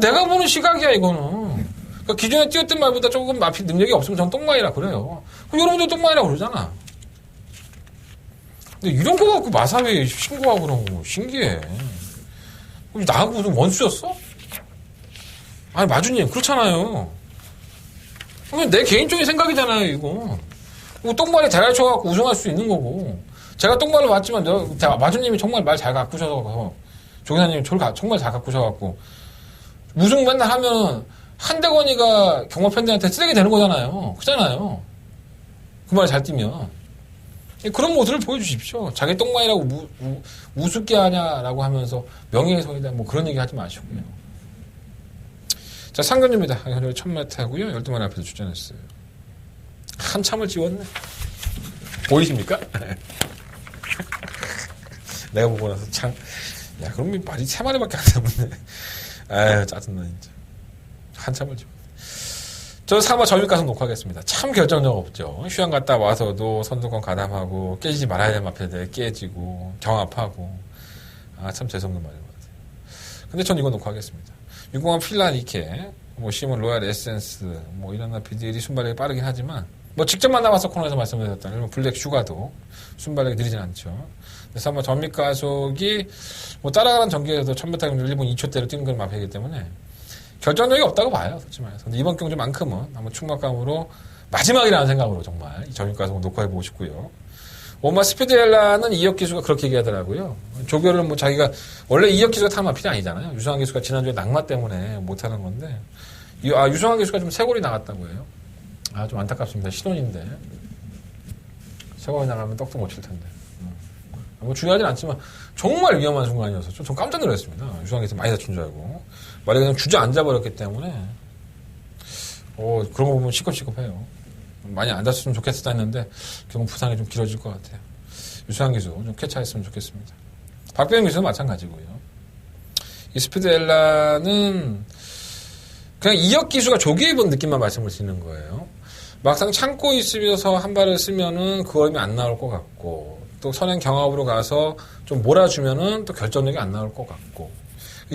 내가 보는 시각이야, 이거는. 그러니까 기존에 띄웠던 말보다 조금 마피 능력이 없으면 전 똥마이라 그래요. 그럼 여러분도 똥마이라고 그러잖아. 근데 이런 거 갖고 마사회 신고하고 그런 거 신기해. 나하고 무슨 원수였어? 아니, 마주님, 그렇잖아요. 그러면 내 개인적인 생각이잖아요, 이거. 똥말에 대가리 쳐갖고 우승할 수 있는 거고. 제가 똥말을 맞지만, 마주님이 정말 말 잘 가꾸셔서, 조기사님이 정말 잘 가꾸셔갖고, 우승 맨날 하면, 한대건이가 경마 팬들한테 쓰레기 되는 거잖아요. 그잖아요. 그 말 잘 뛰면. 그런 모습을 보여주십시오. 자기 똥말이라고 우습게 하냐라고 하면서, 명예훼손이다, 뭐 그런 얘기 하지 마시고요. 자, 상근입니다. 현재 1000m고요. 12마리 앞에서 출전했어요. 한참을 지웠네. 보이십니까? 내가 보고 나서 참, 야, 그럼 말이 3마리밖에 안 남았네. 아유, 짜증나, 진짜. 한참을 지웠네. 저 3화 저일가서 녹화하겠습니다. 참 결정력 없죠. 휴양 갔다 와서도 선두권 가담하고, 깨지지 말아야 될 앞에 깨지고, 경합하고. 아, 참 죄송한 말인 것 같아요. 근데 전 이거 녹화하겠습니다. 유공한 필라니케, 뭐, 시몬 로얄 에센스, 뭐, 이런 나피들이 순발력이 빠르긴 하지만, 뭐, 직접 만나봐서 코너에서 말씀드렸다면, 블랙 슈가도 순발력이 느리진 않죠. 그래서 아마 전미 가속이, 뭐, 따라가는 전기에서도 1000m 경주 1분 2초대로 뛰는 걸 마피이기 때문에, 결정력이 없다고 봐요, 솔직히 말해서. 근데 이번 경주만큼은 아마 충막감으로, 마지막이라는 생각으로 정말, 이 전미 가속을 녹화해보고 싶고요. 오마 스피드엘라는 2역 기수가 그렇게 얘기하더라고요. 조교를 뭐 자기가, 원래 2역 기수가 타는 마필이 아니잖아요. 유성환 기수가 지난주에 낙마 때문에 못하는 건데, 유성환 기수가 좀 쇄골이 나갔다고 해요. 아, 좀 안타깝습니다. 신혼인데. 쇄골이 나가면 떡도 못 칠 텐데. 뭐 중요하진 않지만, 정말 위험한 순간이어서 좀 깜짝 놀랐습니다. 유성환 기수 많이 다친 줄 알고. 말이 그냥 주저앉아 버렸기 때문에, 그런 거 보면 시겁시겁해요. 많이 안 다쳤으면 좋겠다 했는데 결국 부상이 좀 길어질 것 같아요. 유수한 기수 좀 쾌차했으면 좋겠습니다. 박병현 기수도 마찬가지고요. 이 스피드 엘라는 그냥 2역 기수가 조기 입은 느낌만 말씀을 드리는 거예요. 막상 참고 있으면서 한 발을 쓰면은 그 얼음이 안 나올 것 같고 또 선행 경합으로 가서 좀 몰아주면은 또 결정력이 안 나올 것 같고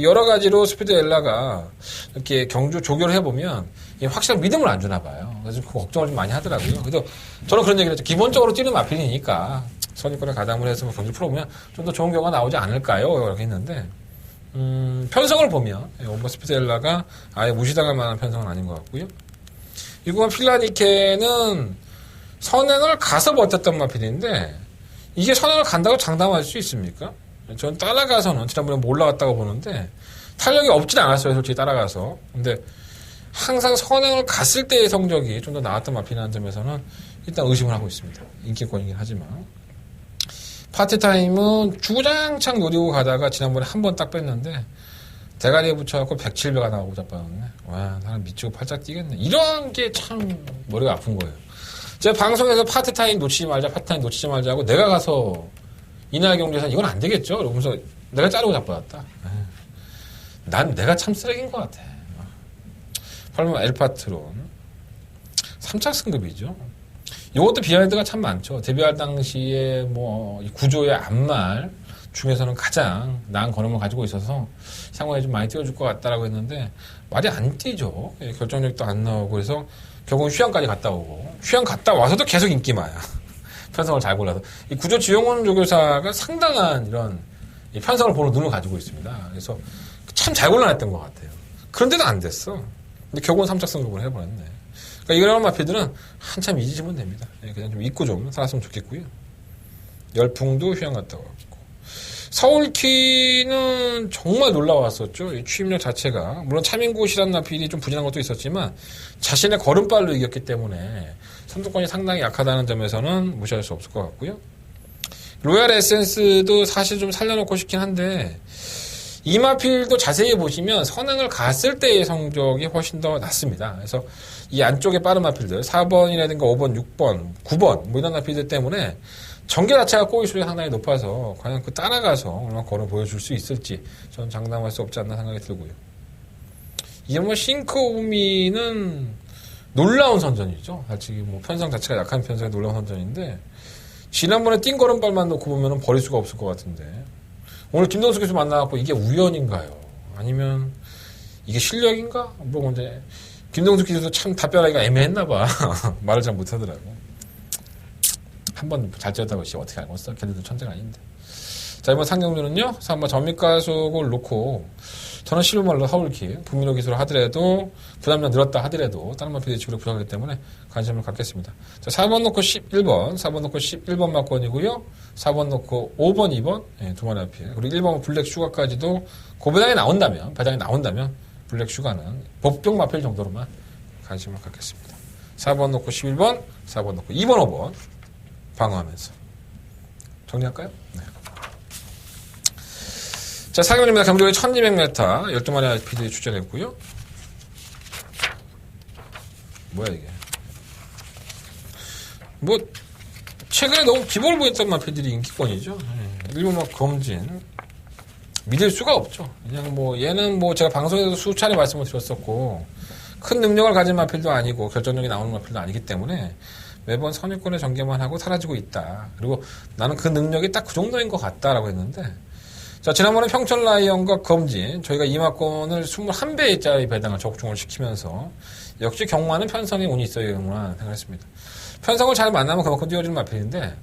여러 가지로 스피드 엘라가 이렇게 경주 조교를 해보면 확실한 믿음을 안 주나 봐요. 그래서 그 걱정을 좀 많이 하더라고요. 그래서 저는 그런 얘기를 했죠. 기본적으로 뛰는 마필이니까 선입권에 가담을 해서 경주 풀어보면 좀 더 좋은 결과가 나오지 않을까요? 이렇게 했는데 편성을 보면 오버 스피드 엘라가 아예 무시당할 만한 편성은 아닌 것 같고요. 이구간 필라니케는 선행을 가서 버텼던 마필인데 이게 선행을 간다고 장담할 수 있습니까? 전 따라가서는 지난번에 뭐 올라갔다고 보는데 탄력이 없진 않았어요, 솔직히 따라가서. 근데 항상 선행을 갔을 때의 성적이 좀 더 나았던 마피라는 점에서는 일단 의심을 하고 있습니다. 인기권이긴 하지만. 파티타임은 주구장창 노리고 가다가 지난번에 한 번 딱 뺐는데 대가리에 붙여갖고 107배가 나오고 자빠졌네. 와, 사람 미치고 팔짝 뛰겠네. 이런 게 참 머리가 아픈 거예요. 제가 방송에서 파트타임 놓치지 말자, 파트타임 놓치지 말자 하고 내가 가서 이날 경제에서 이건 안 되겠죠? 이러면서 내가 자르고 자빠졌다. 난 내가 참 쓰레기인 것 같아. 8번 엘파트론. 3착 승급이죠. 이것도 비하인드가 참 많죠. 데뷔할 당시에 뭐 구조의 앞말 중에서는 가장 나은 걸음을 가지고 있어서 상황에 좀 많이 띄워줄 것 같다라고 했는데 말이 안 뛰죠. 결정력도 안 나오고 그래서 결국은 휴양까지 갔다 오고 휴양 갔다 와서도 계속 인기마야. 편성을 잘 골라서 이 구조 지용원 조교사가 상당한 이런 편성을 보는 눈을 가지고 있습니다. 그래서 참 잘 골라냈던 것 같아요. 그런데도 안 됐어. 근데 결국은 3착 승급을 해버렸네. 그러니까 이런 마필들은 한참 잊으시면 됩니다. 그냥 좀 잊고 좀 살았으면 좋겠고요. 열풍도 휴양 갔다 왔고 서울키는 정말 놀라웠었죠. 이 취임력 자체가 물론 차민구 실한나필이 좀 부진한 것도 있었지만 자신의 걸음발로 이겼기 때문에 선두권이 상당히 약하다는 점에서는 무시할 수 없을 것 같고요. 로얄 에센스도 사실 좀 살려놓고 싶긴 한데 이 마필도 자세히 보시면 선행을 갔을 때의 성적이 훨씬 더 낫습니다. 그래서 이 안쪽에 빠른 마필들 4번이라든가 5번, 6번, 9번 뭐 이런 마필들 때문에 전개 자체가 꼬이수가 상당히 높아서 과연 그 따라가서 얼마나 걸어 보여줄 수 있을지 저는 장담할 수 없지 않나 생각이 들고요. 이게 뭐 싱크 오미는 놀라운 선전이죠. 사실 뭐 편성 자체가 약한 편성이 놀라운 선전인데 지난번에 뛴 걸음발만 놓고 보면 버릴 수가 없을 것 같은데 오늘 김동수 교수 만나갖고 이게 우연인가요? 아니면 이게 실력인가? 물어보는데 김동수 교수도 참 답변하기가 애매했나봐. 말을 잘 못하더라고. 한 번 잘 뛰었다고 씨 어떻게 알겠어? 걔들도 천재가 아닌데. 자, 이번 상경주는요. 3번 전미가속을 놓고 저는 실루말로 서울키 북민호 기술을 하더라도 부담량 늘었다 하더라도 다른 마필의 지구력 부족하기 때문에 관심을 갖겠습니다. 자, 4번 놓고 11번 4번 놓고 11번 막권이고요. 4번 놓고 5번 2번 예, 두 마리 마필 그리고 1번 블랙 슈가까지도 고배당이 나온다면 배당이 나온다면 블랙 슈가는 법정 마필 정도로만 관심을 갖겠습니다. 4번 놓고 11번 4번 놓고 2번 5번 방어하면서 정리할까요? 네. 자, 상현입니다. 경주의 1200m 12마리 IP들이 출전했고요. 뭐야 이게 뭐 최근에 너무 기본을 보였던 마필들이 인기권이죠. 일본 막 검진 믿을 수가 없죠. 그냥 뭐 얘는 뭐 제가 방송에서 수차례 말씀을 드렸었고 큰 능력을 가진 마필도 아니고 결정력이 나오는 마필도 아니기 때문에 매번 선유권의 전개만 하고 사라지고 있다. 그리고 나는 그 능력이 딱 그 정도인 것 같다라고 했는데 자, 지난번에 평촌 라이언과 검진 저희가 이마권을 21배짜리 배당을 적중을 시키면서 역시 경마는 편성에 운이 있어야겠구나 생각했습니다. 편성을 잘 만나면 그만큼 뛰어지는 마필인데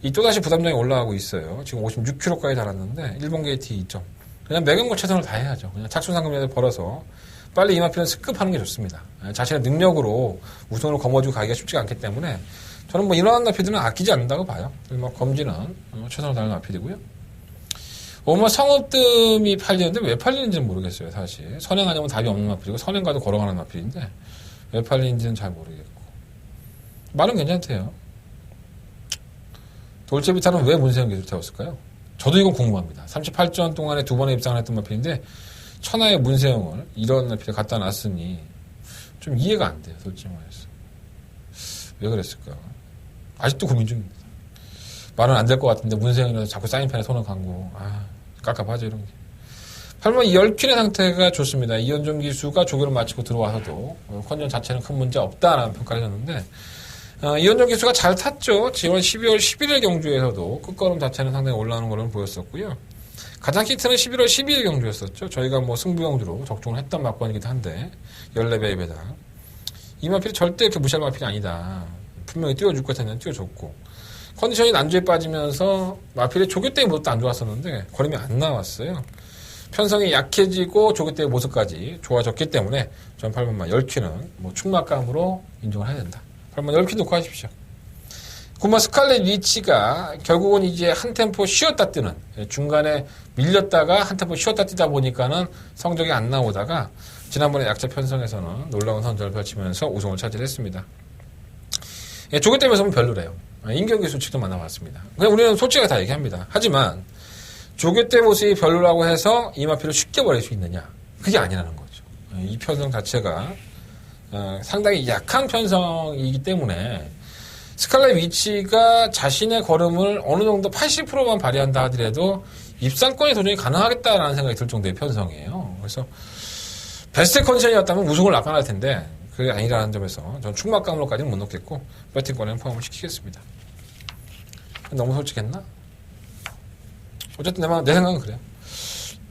이 또다시 부담량이 올라가고 있어요. 지금 56kg까지 달았는데 일본 게이트 2점. 그냥 매경고 최선을 다해야죠. 그냥 착수상금이라도 벌어서 빨리 이 마필은 습급하는 게 좋습니다. 자신의 능력으로 우승으로 거머쥐고 가기가 쉽지가 않기 때문에 저는 뭐 이러한 마필들은 아끼지 않는다고 봐요. 뭐 검진은 최선을 다하는 마필이고요. 뭐 성업뜸이 팔리는데 왜 팔리는지는 모르겠어요. 사실 선행 아니면 답이 없는 마필이고 선행가도 걸어가는 마필인데 왜 팔리는지는 잘 모르겠고 말은 괜찮대요. 돌체비타는 왜 문세영 기술 태웠을까요? 저도 이건 궁금합니다. 38전 동안에 두 번의 입상을 했던 마필인데 천하의 문세영을 이런 마필에 갖다 놨으니 좀 이해가 안 돼요. 솔직히 말해서 왜 그랬을까? 아직도 고민 중입니다. 말은 안 될 것 같은데 문세영이라도 자꾸 사인펜에 손을 감고 깝깝하죠 이런 게. 8번 10킬의 상태가 좋습니다. 이현종 기수가 조교를 마치고 들어와서도 컨디션 자체는 큰 문제 없다라는 평가를 했는데 이현종 기수가 잘 탔죠. 지난 12월 11일 경주에서도 끝걸음 자체는 상당히 올라오는 걸로 보였었고요. 가장 히트는 11월 12일 경주였었죠. 저희가 뭐 승부 경주로 적중을 했던 막권이기도 한데 14배의 배당. 이 마필이 절대 이렇게 무시할 마필이 아니다. 분명히 띄워줄 것 같았는데 띄워줬고 컨디션이 난주에 빠지면서 마필의 조교 때의 모습도 안 좋았었는데 걸음이 안 나왔어요. 편성이 약해지고 조교 때의 모습까지 좋아졌기 때문에 전 8번만 10퀴는 뭐 충막감으로 인정을 해야 된다. 8번 10퀴 놓고 하십시오. 9번 스칼렛 위치가 결국은 이제 한 템포 쉬었다 뛰는 중간에 밀렸다가 한 템포 쉬었다 뛰다 보니까는 성적이 안 나오다가 지난번에 약자 편성에서는 놀라운 선전을 펼치면서 우승을 차지했습니다. 조교 때문에 보면 별로래요. 임경기 수칙도 만나봤습니다. 그냥 우리는 솔직하게 다 얘기합니다. 하지만 조교 때 모습이 별로라고 해서 이마피를 쉽게 버릴 수 있느냐? 그게 아니라는 거죠. 이 편성 자체가 상당히 약한 편성이기 때문에 스칼렛 위치가 자신의 걸음을 어느 정도 80%만 발휘한다 하더라도 입상권이 도전이 가능하겠다라는 생각이 들 정도의 편성이에요. 그래서 베스트 컨디션이었다면 우승을 낙관할 텐데 그게 아니라는 점에서 저는 충막감으로까지는 못 넣겠고 배팅권에는 포함을 시키겠습니다. 너무 솔직했나? 어쨌든 내 생각은 그래요.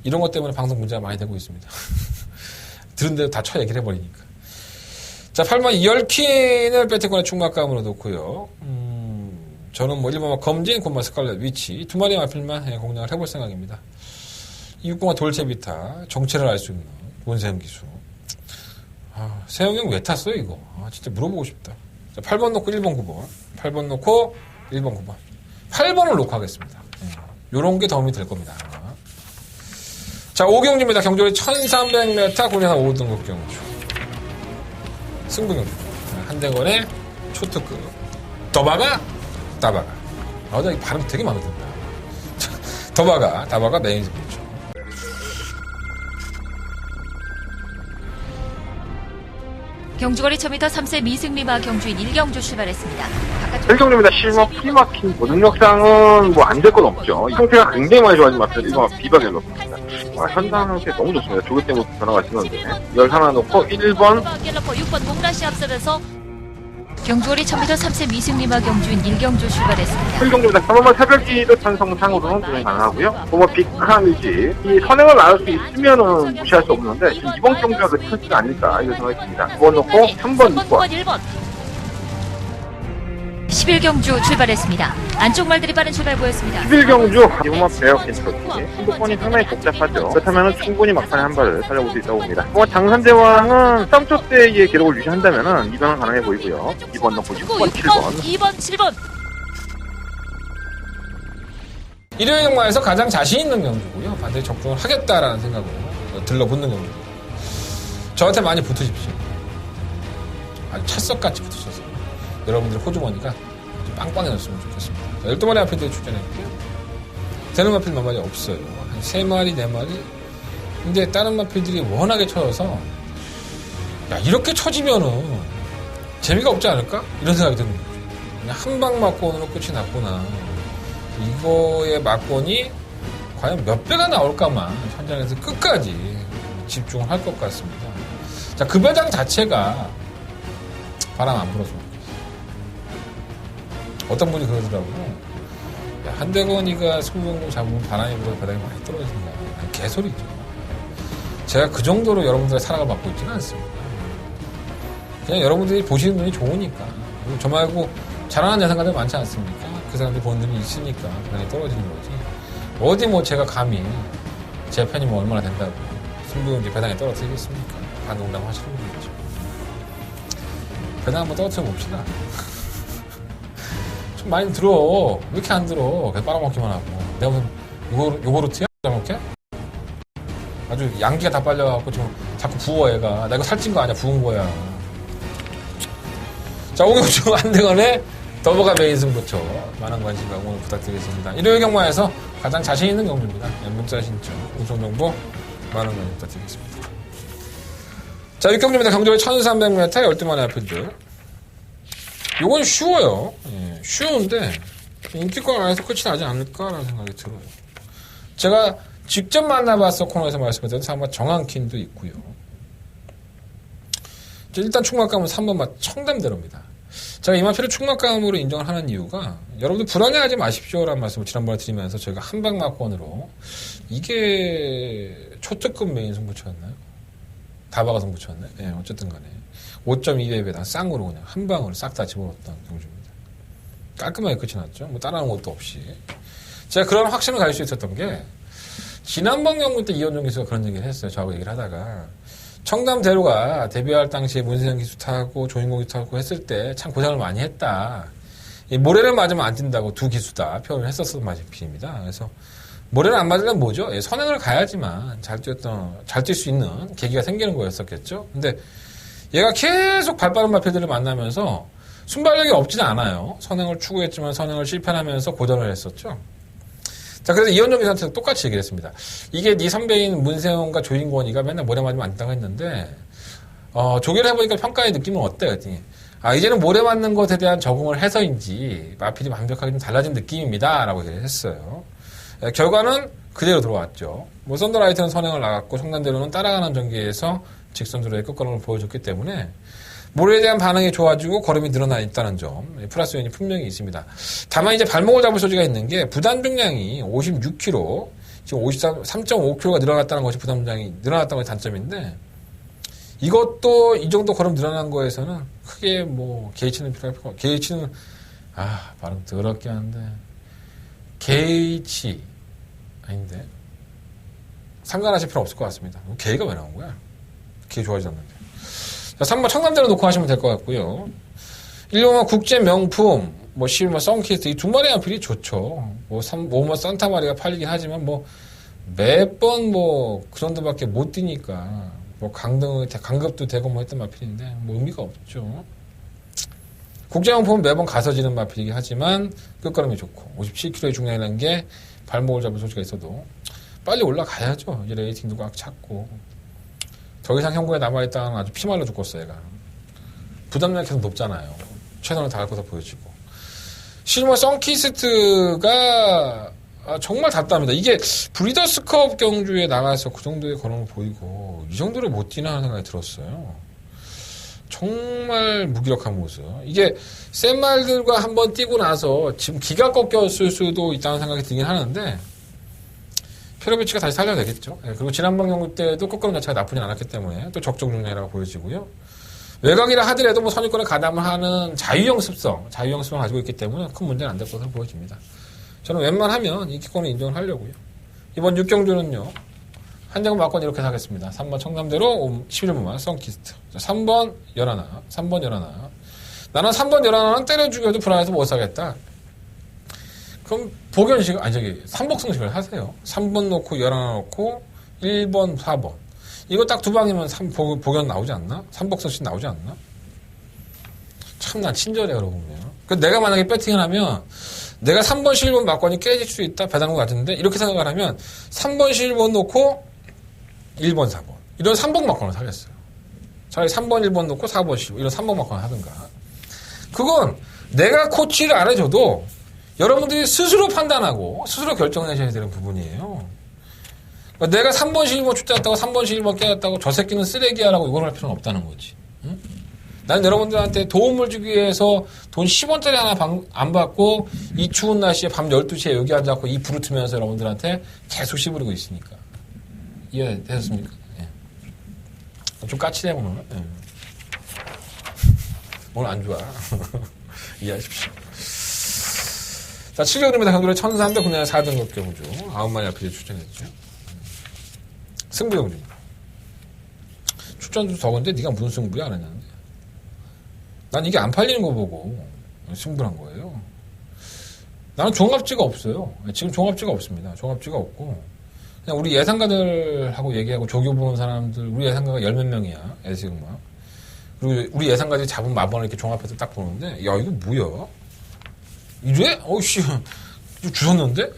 이런 것 때문에 방송 문제가 많이 되고 있습니다. 들은 대로 다 얘기를 해버리니까. 자, 8번 10킨을 배팅권에 충막감으로 놓고요. 저는 뭐 1번 검진, 곰마 스칼렛 위치 두 마리 마필만 공략을 해볼 생각입니다. 6공화 돌체비타 정체를 알 수 있는 원세형 기수. 세영이 형 왜 탔어요 이거? 진짜 물어보고 싶다. 자, 8번 놓고 1번 9번 8번 놓고 1번 9번 8번을 놓고 하겠습니다. 요런 게 도움이 될 겁니다. 자, 5경주입니다. 경주리 1300m 군에서 5등급 경주. 승부경주. 한대건의 초특급. 더바가, 따바가. 나 이 발음 되게 마음에 든다. 더바가, 따바가 메인 승부죠. 경주거리 1000m 3세 미승리마 경주인 1경주 출발했습니다. 1경주입니다. 실마 프리마킹 능력상은 뭐 안 될 건 없죠. 이 상태가 굉장히 많이 좋아진 것 같아요. 이거 비박에 넣습니다. 현상 상태 너무 좋습니다. 조교 때문에 변화가 심한데 11 놓고 1번 갤러퍼 6번 몽라시 앞서면서 경주거리 1000m 3세 미승리마 경주인 1경주 출발했습니다. 1경주입니다. 한번만 새벽기도 편성상으로는 진행 가능하고요. 뭐 빅함이지 이 선행을 나눌 수 있으면은 무시할 수 없는데 지금 이번 경주가 그 찬스가 아닐까 이런 생각이 듭니다. 9번 놓고 3번 6번 1번 11경주 출발했습니다. 안쪽 말들이 빠른 출발 보였습니다. 11경주 이번만 베어킨 트로피 승부권이 상당히 복잡하죠. 그렇다면 충분히 막판에 한 발을 살려볼 수 있다고 봅니다. 뭐 장산대왕은 3초 때의 기록을 유지한다면 이변은 가능해 보이고요. 2번 놓고 6번 7번 2번 7번 일요일 경마에서 가장 자신 있는 경주고요. 반드시 적중을 하겠다라는 생각으로 들러붙는 경주고요. 저한테 많이 붙으십시오. 아주 찰석같이 붙으셔서 여러분들의 호주머니가 아주 빵빵해졌으면 좋겠습니다. 12마리 마필들이 출전했고요. 되는 마필 몇 마리 없어요. 한 3마리, 4마리. 근데 다른 마필들이 워낙에 쳐져서 야, 이렇게 쳐지면은 재미가 없지 않을까? 이런 생각이 드는 거죠. 그냥 한 방 막권으로 끝이 났구나. 이거의 막권이 과연 몇 배가 나올까만 현장에서 끝까지 집중을 할 것 같습니다. 자, 그 배당 자체가 바람 안 불어서 어떤 분이 그러더라고요. 야, 한대건이가 승부경주 잡으면 바람이 불어서 배당이 많이 떨어진다. 아니, 개소리죠. 제가 그 정도로 여러분들의 사랑을 받고 있지는 않습니다. 그냥 여러분들이 보시는 눈이 좋으니까. 그리고 저 말고 잘하는 여성가들 많지 않습니까? 그 사람들 보는 눈이 있으니까 배당이 떨어지는 거지. 어디 뭐 제가 감히 제 편이 뭐 얼마나 된다고 승부경주 배당이 떨어뜨리겠습니까? 반농담 하시는 분이죠. 배당 한번 떨어뜨려 봅시다. 좀 많이 들어. 왜 이렇게 안 들어? 그냥 빨아먹기만 하고. 내가 무슨 요거르트야? 빨아먹게? 아주 양기가 다 빨려갖고 지금 자꾸 부어 얘가. 나 이거 살찐 거 아니야. 부은 거야. 자, 오경주 한대건의 더버가 메인 승부처. 많은 관심과 응원 부탁드리겠습니다. 일요일 경마에서 가장 자신 있는 경주입니다. 문자 신청, 우선 정보 많은 관심 부탁드리겠습니다. 자, 6경주입니다. 경주의 1300m 12마리 앞필들. 요건 쉬워요. 예, 쉬운데 인기권 안에서 끝이 나지 않을까라는 생각이 들어요. 제가 직접 만나봤어 코너에서 말씀드렸던 사마 정한킨도 있고요. 일단 충막감은 3번 청담대로입니다. 제가 이마피를 충막감으로 인정을 하는 이유가 여러분들 불안해하지 마십시오라는 말씀을 지난번에 드리면서 저희가 한방막권으로 이게 초특급 메인 승부처였나요? 다바가 승부처였나요? 네, 어쨌든 간에 5.2배 배당 쌍으로 그냥 한 방으로 싹 다 집어넣었던 경주입니다. 깔끔하게 끝이 났죠. 뭐 따라하는 것도 없이. 제가 그런 확신을 가질 수 있었던 게 지난번 경주 때 이현종 기수가 그런 얘기를 했어요. 저하고 얘기를 하다가 청담대로가 데뷔할 당시에 문세영 기수 타고 조인공 기수 타고 했을 때 참 고생을 많이 했다. 이 모래를 맞으면 안 뛴다고 두 기수다 표현을 했었던 마지필입니다. 그래서 모래를 안 맞으려면 뭐죠? 예, 선행을 가야지만 잘 뛸 수 있는 계기가 생기는 거였었겠죠. 근데 얘가 계속 발빠른 마필들을 만나면서 순발력이 없지는 않아요. 선행을 추구했지만 선행을 실패하면서 고전을 했었죠. 자, 그래서 이현정 기사한테 똑같이 얘기를 했습니다. 이게 네 선배인 문세영과 조인권이가 맨날 모래 맞으면 안 된다고 했는데, 조기를 해보니까 평가의 느낌은 어때? 그랬더니, 이제는 모래 맞는 것에 대한 적응을 해서인지, 마필이 완벽하게 좀 달라진 느낌입니다. 라고 얘기를 했어요. 결과는 그대로 들어왔죠. 뭐, 썬더라이트는 선행을 나갔고, 성난대로는 따라가는 전개에서 직선으로의 끝걸음을 보여줬기 때문에, 모래에 대한 반응이 좋아지고 걸음이 늘어나 있다는 점, 플러스 요인이 분명히 있습니다. 다만 이제 발목을 잡을 소지가 있는 게 부담 중량이 56kg, 지금 3.5kg가 늘어났다는 것이 부담 중량이 늘어났다는 것이 단점인데, 이것도 이 정도 걸음 늘어난 거에서는 크게 뭐 개의치는 필요할 필요가 없고, 개의치는 발음 더럽게 하는데 개의치 아닌데 상관하실 필요 없을 것 같습니다. 개의가 왜 나온 거야? 개의 좋아지셨는데. 자, 3번 청남대로 놓고 하시면 될 것 같고요. 1번은 국제 명품, 뭐, 실버, 썬키스트, 이 두 마리 아필이 좋죠. 뭐, 5번 산타마리가 팔리긴 하지만, 뭐, 매번 뭐, 그 정도밖에 못 뛰니까, 뭐, 강급도 되고 뭐 했던 마필인데, 뭐, 의미가 없죠. 국제 명품은 매번 가서 지는 마필이긴 하지만, 끝걸음이 좋고, 57kg의 중량이라는 게 발목을 잡을 소지가 있어도, 빨리 올라가야죠. 이제 레이팅도 꽉 찼고. 더 이상 형국에 남아있다가는 아주 피말려 죽겠어, 얘가. 부담량이 계속 높잖아요. 최선을 다할 것으로 보여지고. 실버 썬키스트가 정말 답답합니다. 이게 브리더스컵 경주에 나가서 그 정도의 걸음을 보이고 이 정도로 못 뛰나 하는 생각이 들었어요. 정말 무기력한 모습. 이게 센 말들과 한번 뛰고 나서 지금 기가 꺾였을 수도 있다는 생각이 들긴 하는데 페로비치가 다시 살려야 되겠죠. 그리고 지난번 경기 때도 끝걸음 자체가 나쁘진 않았기 때문에 또 적정 중량이라고 보여지고요. 외곽이라 하더라도 뭐 선입권에 가담을 하는 자유형 습성을 가지고 있기 때문에 큰 문제는 안 될 것으로 보여집니다. 저는 웬만하면 이 기권을 인정을 하려고요. 이번 6경주는요. 한정은 막권 이렇게 사겠습니다. 3번 청담대로 11번만 썬키스트. 3번 열하나. 나는 3번 열하나는 때려 죽여도 불안해서 못 사겠다. 그럼 삼복승식을 하세요. 3번 놓고 11 놓고 1번 4번. 이거 딱 두 방이면 복연 나오지 않나? 삼복승식 나오지 않나? 참 난 친절해 여러분요. 내가 만약에 배팅을 하면 내가 3번 11번 막권이 깨질 수 있다 배당것 같은데 이렇게 생각을 하면 3번 11번 놓고 1번 4번 이런 3번 막권을 사겠어요. 차라리 3번 1번 놓고 4번 11번 이런 3번 막권을 하든가. 그건 내가 코치를 안 해줘도 여러분들이 스스로 판단하고 스스로 결정하셔야 되는 부분이에요. 그러니까 내가 3번 11번 출제했다고 3번 11번 깨졌다고 저 새끼는 쓰레기야라고 이걸 할 필요는 없다는 거지. 응? 나는 여러분들한테 도움을 주기 위해서 돈 10원짜리 하나 안 받고 이 추운 날씨에 밤 12시에 여기 앉아서 이 불을 트면서 여러분들한테 계속 씹으리고 있으니까. 이해되셨습니까? 예. 좀 까칠해 오늘. 예. 오늘 안 좋아. 이해하십시오. 자, 7경주입니다. 경주를 1300 국내 4등급 경주 9마리 앞에 출전했죠. 승부 경주입니다. 출전도 적은데 네가 무슨 승부야 안 했는데. 난 이게 안 팔리는 거 보고 승부를 한 거예요. 나는 종합지가 없어요. 지금 종합지가 없습니다. 종합지가 없고 그냥 우리 예상가들하고 얘기하고 조교 보는 사람들 우리 예상가가 10몇 명이야. 애시그마. 그리고 우리 예상가들이 잡은 마번을 이렇게 종합해서 딱 보는데 야 이거 뭐야? 이래? 어이씨 주셨는데?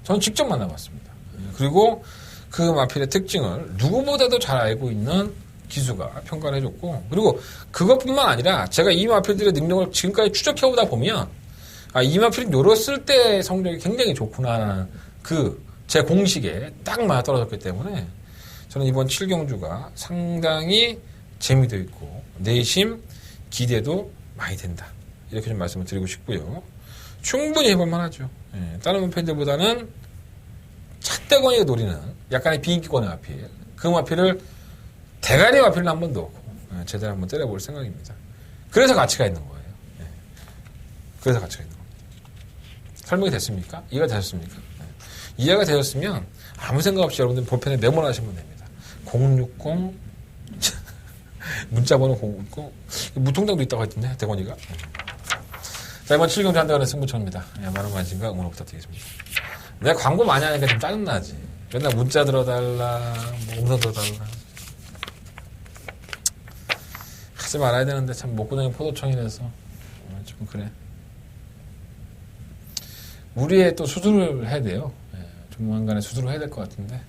저는 직접 만나봤습니다. 그리고 그 마필의 특징을 누구보다도 잘 알고 있는 기수가 평가를 해줬고 그리고 그것뿐만 아니라 제가 이 마필들의 능력을 지금까지 추적해오다 보면 이 마필은 요랬을 때 성적이 굉장히 좋구나 그 제 공식에 딱 맞아떨어졌기 때문에 저는 이번 7경주가 상당히 재미도 있고 내심 기대도 많이 된다 이렇게 좀 말씀을 드리고 싶고요. 충분히 해볼만 하죠. 예, 다른 팬들보다는 찻대거니가 노리는 약간의 비인기권의 마필 그 마필을 대가리 마필을 한번 넣고 제대로 한번 때려볼 생각입니다. 그래서 가치가 있는 거예요. 예. 그래서 가치가 있는 겁니다. 설명이 됐습니까? 이해가 되셨습니까? 예. 이해가 되셨으면 아무 생각 없이 여러분들 볼펜에 메모를 하시면 됩니다. 060 문자번호 060 무통장도 있다고 했던데 대건이가. 예. 자 이번 7경주 한대원의 승부처입니다. 예, 많은 관심과 응원 부탁드리겠습니다. 내가 광고 많이 하니까 좀 짜증나지. 맨날 문자 들어달라 뭐 음성 들어달라 하지 말아야 되는데 참 목구멍이 포도청이라서 좀 그래. 우리의 또 수술을 해야 돼요. 조만간에 수술을 해야 될 것 같은데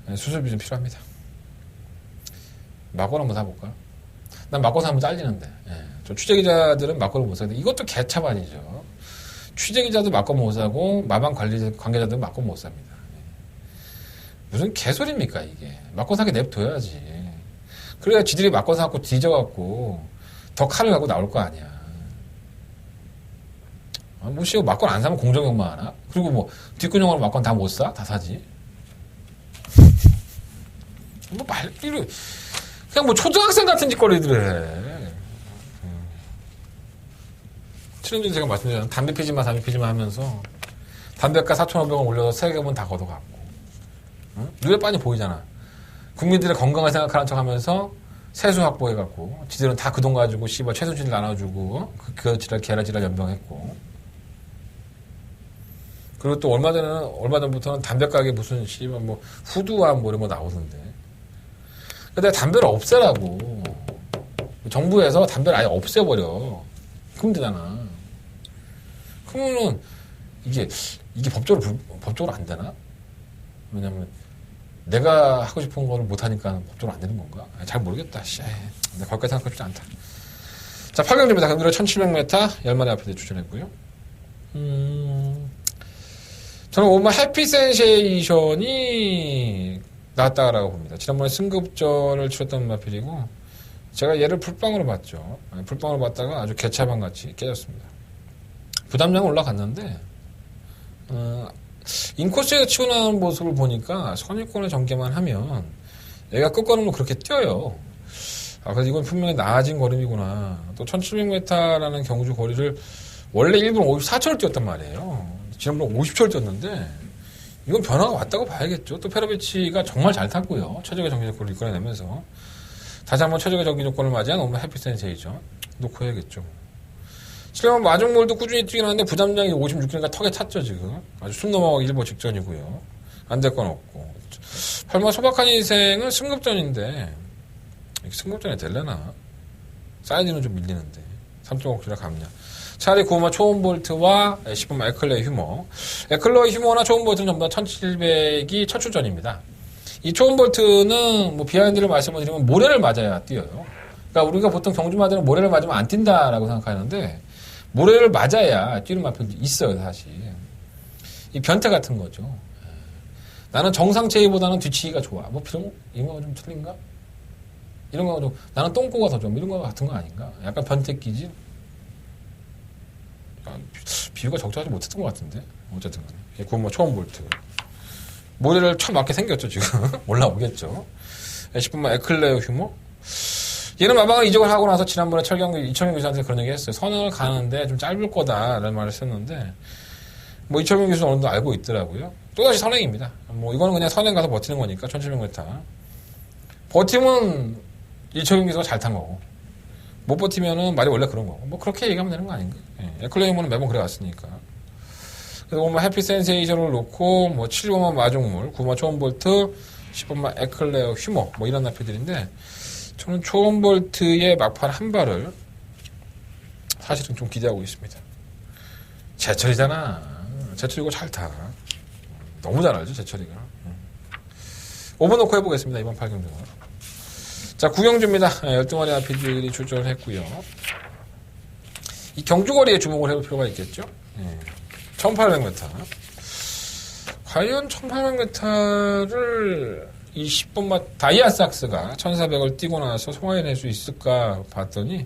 네, 수술비 좀 필요합니다. 막걸 한번 사볼까? 난 막걸 사면 잘리는데 저 취재기자들은 막걸을 못 사는데 이것도 개차반이죠. 취재기자도 막걸 못 사고 마방 관계자들은 막걸 못 삽니다. 무슨 개소리입니까 이게. 막걸 사게 냅둬야지. 그래야 지들이 막걸 사갖고 뒤져갖고 더 칼을 갖고 나올 거 아니야. 뭐 씨발 막건 안 사면 공정형만 하나? 그리고 뭐 뒷근형으로 막건 다 못 사? 다 사지? 뭐 말귀를 그냥 뭐 초등학생 같은 짓거리들 해. 7년 전에 제가 말씀드렸잖아요. 담배 피지 마 하면서 담배가 4,500원 올려서 세금은 다 걷어갔고 눈에 빤히 보이잖아. 국민들의 건강을 생각하는 척 하면서 세수 확보해갖고 지들은 다 그 돈 가지고 씨발 최순실 나눠주고 그 지랄 개라지랄 연병했고 그리고 또 얼마 전부터는 담배 가게 무슨 씨발 뭐 후두와 뭐 이런 거 나오던데. 근데 담배를 없애라고 정부에서 담배를 아예 없애버려. 그럼 되잖아. 그러면은 이게 법적으로 안 되나? 왜냐면 내가 하고 싶은 거를 못하니까 법적으로 안 되는 건가? 잘 모르겠다. 내가 거기까지 생각하고 싶지 않다. 자, 8경주입니다. 금일에 1700m, 10마리 앞에 추천했고요. 저는 오늘 해피 센세이션이 낫다라고 봅니다. 지난번에 승급전을 치렀던 마필이고, 제가 얘를 풀빵으로 봤죠. 풀빵으로 봤다가 아주 개차반 같이 깨졌습니다. 부담량은 올라갔는데, 인코스에서 치고 나오는 모습을 보니까 선입권을 전개만 하면 얘가 끝걸음으로 그렇게 뛰어요. 그래서 이건 분명히 나아진 걸음이구나. 또 1700m라는 경주 거리를 원래 1분 54초를 뛰었단 말이에요. 지난번 50초를 뛰었는데 이건 변화가 왔다고 봐야겠죠. 또 페로비치가 정말 잘 탔고요. 최적의 정기 조건을 이끌어내면서 다시 한번 최적의 정기 조건을 맞이한 오늘 해피 센세이션 놓고 해야겠죠. 실제로 마중몰도 꾸준히 뛰긴 하는데 부담량이 56kg니까 턱에 찼죠 지금. 아주 숨 넘어가기 일보 직전이고요. 안 될 건 없고. 8마 소박한 인생은 승급전인데 승급전에 될래나? 사이즈는 좀 밀리는데 3.5kg 감량. 차라리 9마 초음볼트와 10마 에클레 휴머. 에클레 휴머나 초음볼트는 전부 다 1700이 첫 출전입니다. 이 초음볼트는 뭐 비하인드를 말씀을 드리면 모래를 맞아야 뛰어요. 그러니까 우리가 보통 경주마들은 모래를 맞으면 안 뛴다라고 생각하는데 모래를 맞아야 뛰는 마필도 있어요, 사실. 이 변태 같은 거죠. 나는 정상체이보다는 뒤치기가 좋아. 뭐, 이런 거가 좀 틀린가? 이런 거가 좀, 나는 똥꼬가 더 좋아. 이런 거 같은 거 아닌가? 약간 변태끼지? 비유가 적절하지 못했던 것 같은데. 어쨌든 간에. 그건 뭐 처음 볼트. 모래를 처음 맞게 생겼죠, 지금. 올라오겠죠. 10분만 에클레어 휴머? 얘는 마방을 이적을 하고 나서 지난번에 이철경 교수한테 그런 얘기 했어요. 선을 가는데 좀 짧을 거다라는 말을 했는데, 뭐 이철경 교수는 어느 정도 알고 있더라고요. 또다시 선행입니다. 뭐 이거는 그냥 선행 가서 버티는 거니까 1700m. 버티면 이철경 교수가 잘 탄 거고, 못 버티면은 말이 원래 그런 거고, 뭐 그렇게 얘기하면 되는 거 아닌가? 에클레이머는 매번 그래 왔으니까. 그래서 뭐 해피 센세이션을 놓고, 뭐 7번만 마중물, 9번 초음볼트, 10번만 에클레어 휴머, 뭐 이런 나표들인데, 저는 초음볼트의 막판 한 발을 사실은 좀 기대하고 있습니다. 제철이잖아. 제철이고 잘 타. 너무 잘 알죠, 제철이가. 5번 놓고 해보겠습니다, 이번 8경주. 자, 9경주입니다. 12마리 아피들이 출전을 했고요. 이 경주거리에 주목을 해볼 필요가 있겠죠. 1800m. 과연 1800m를 이 10번마 다이아삭스가 1400을 뛰고 나서 소화해낼 수 있을까 봤더니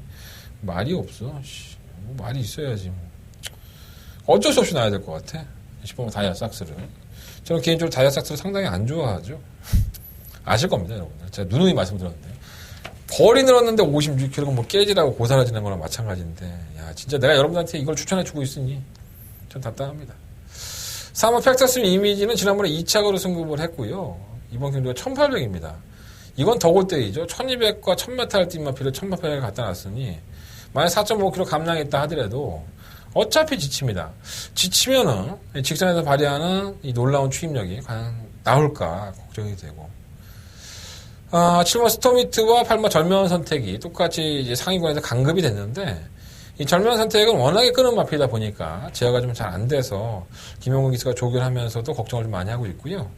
말이 없어. 뭐 말이 있어야지. 뭐. 어쩔 수 없이 나야 될 것 같아. 10번마 다이아삭스를. 저는 개인적으로 다이아삭스를 상당히 안 좋아하죠. 아실 겁니다, 여러분들. 제가 누누이 말씀드렸는데. 벌이 늘었는데 56kg가 뭐 깨지라고 고사라지는 거랑 마찬가지인데, 야, 진짜 내가 여러분들한테 이걸 추천해주고 있으니 전 답답합니다. 3번 팩터스 이미지는 지난번에 2착으로 승급을 했고요. 이번 경주가 1800입니다. 이건 더 골때리죠. 1200과 1000m를 뛴 마필을 1800에 갖다 놨으니, 만약 4.5kg 감량이 있다 하더라도, 어차피 지칩니다. 지치면은, 직선에서 발휘하는 이 놀라운 추임력이 과연 나올까 걱정이 되고, 7번 스토미트와 8번 절묘한 선택이 똑같이 이제 상위권에서 강급이 됐는데, 이 절묘한 선택은 워낙에 끄는 마필이다 보니까 제어가 좀 잘 안 돼서 김용근 기수가 조결하면서도 걱정을 좀 많이 하고 있고요.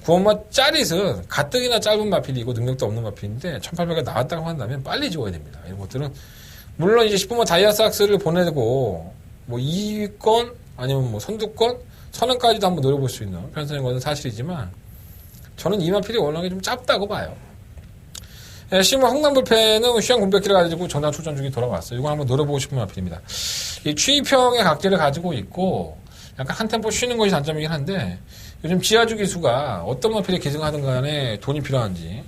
구원마 짜릿은 가뜩이나 짧은 마필이고 능력도 없는 마필인데 1800에 나왔다고 한다면 빨리 지워야 됩니다. 이런 것들은 물론 이제 10분만 다이아삭스를 보내고 뭐 2위권 아니면 뭐 선두권 선언까지도 한번 노려볼 수 있는 편성인 것은 사실이지만 저는 이 마필이 워낙에 좀 짧다고 봐요. 시모 홍남불패는 휴양 공백기를 가지고 전화 출전 중에 돌아왔어요. 이거 한번 노려보고 싶은 마필입니다. 이 취입형의 각질을 가지고 있고 약간 한 템포 쉬는 것이 단점이긴 한데 요즘 지하주 기수가 어떤 마필에 기승하든 간에 돈이 필요한지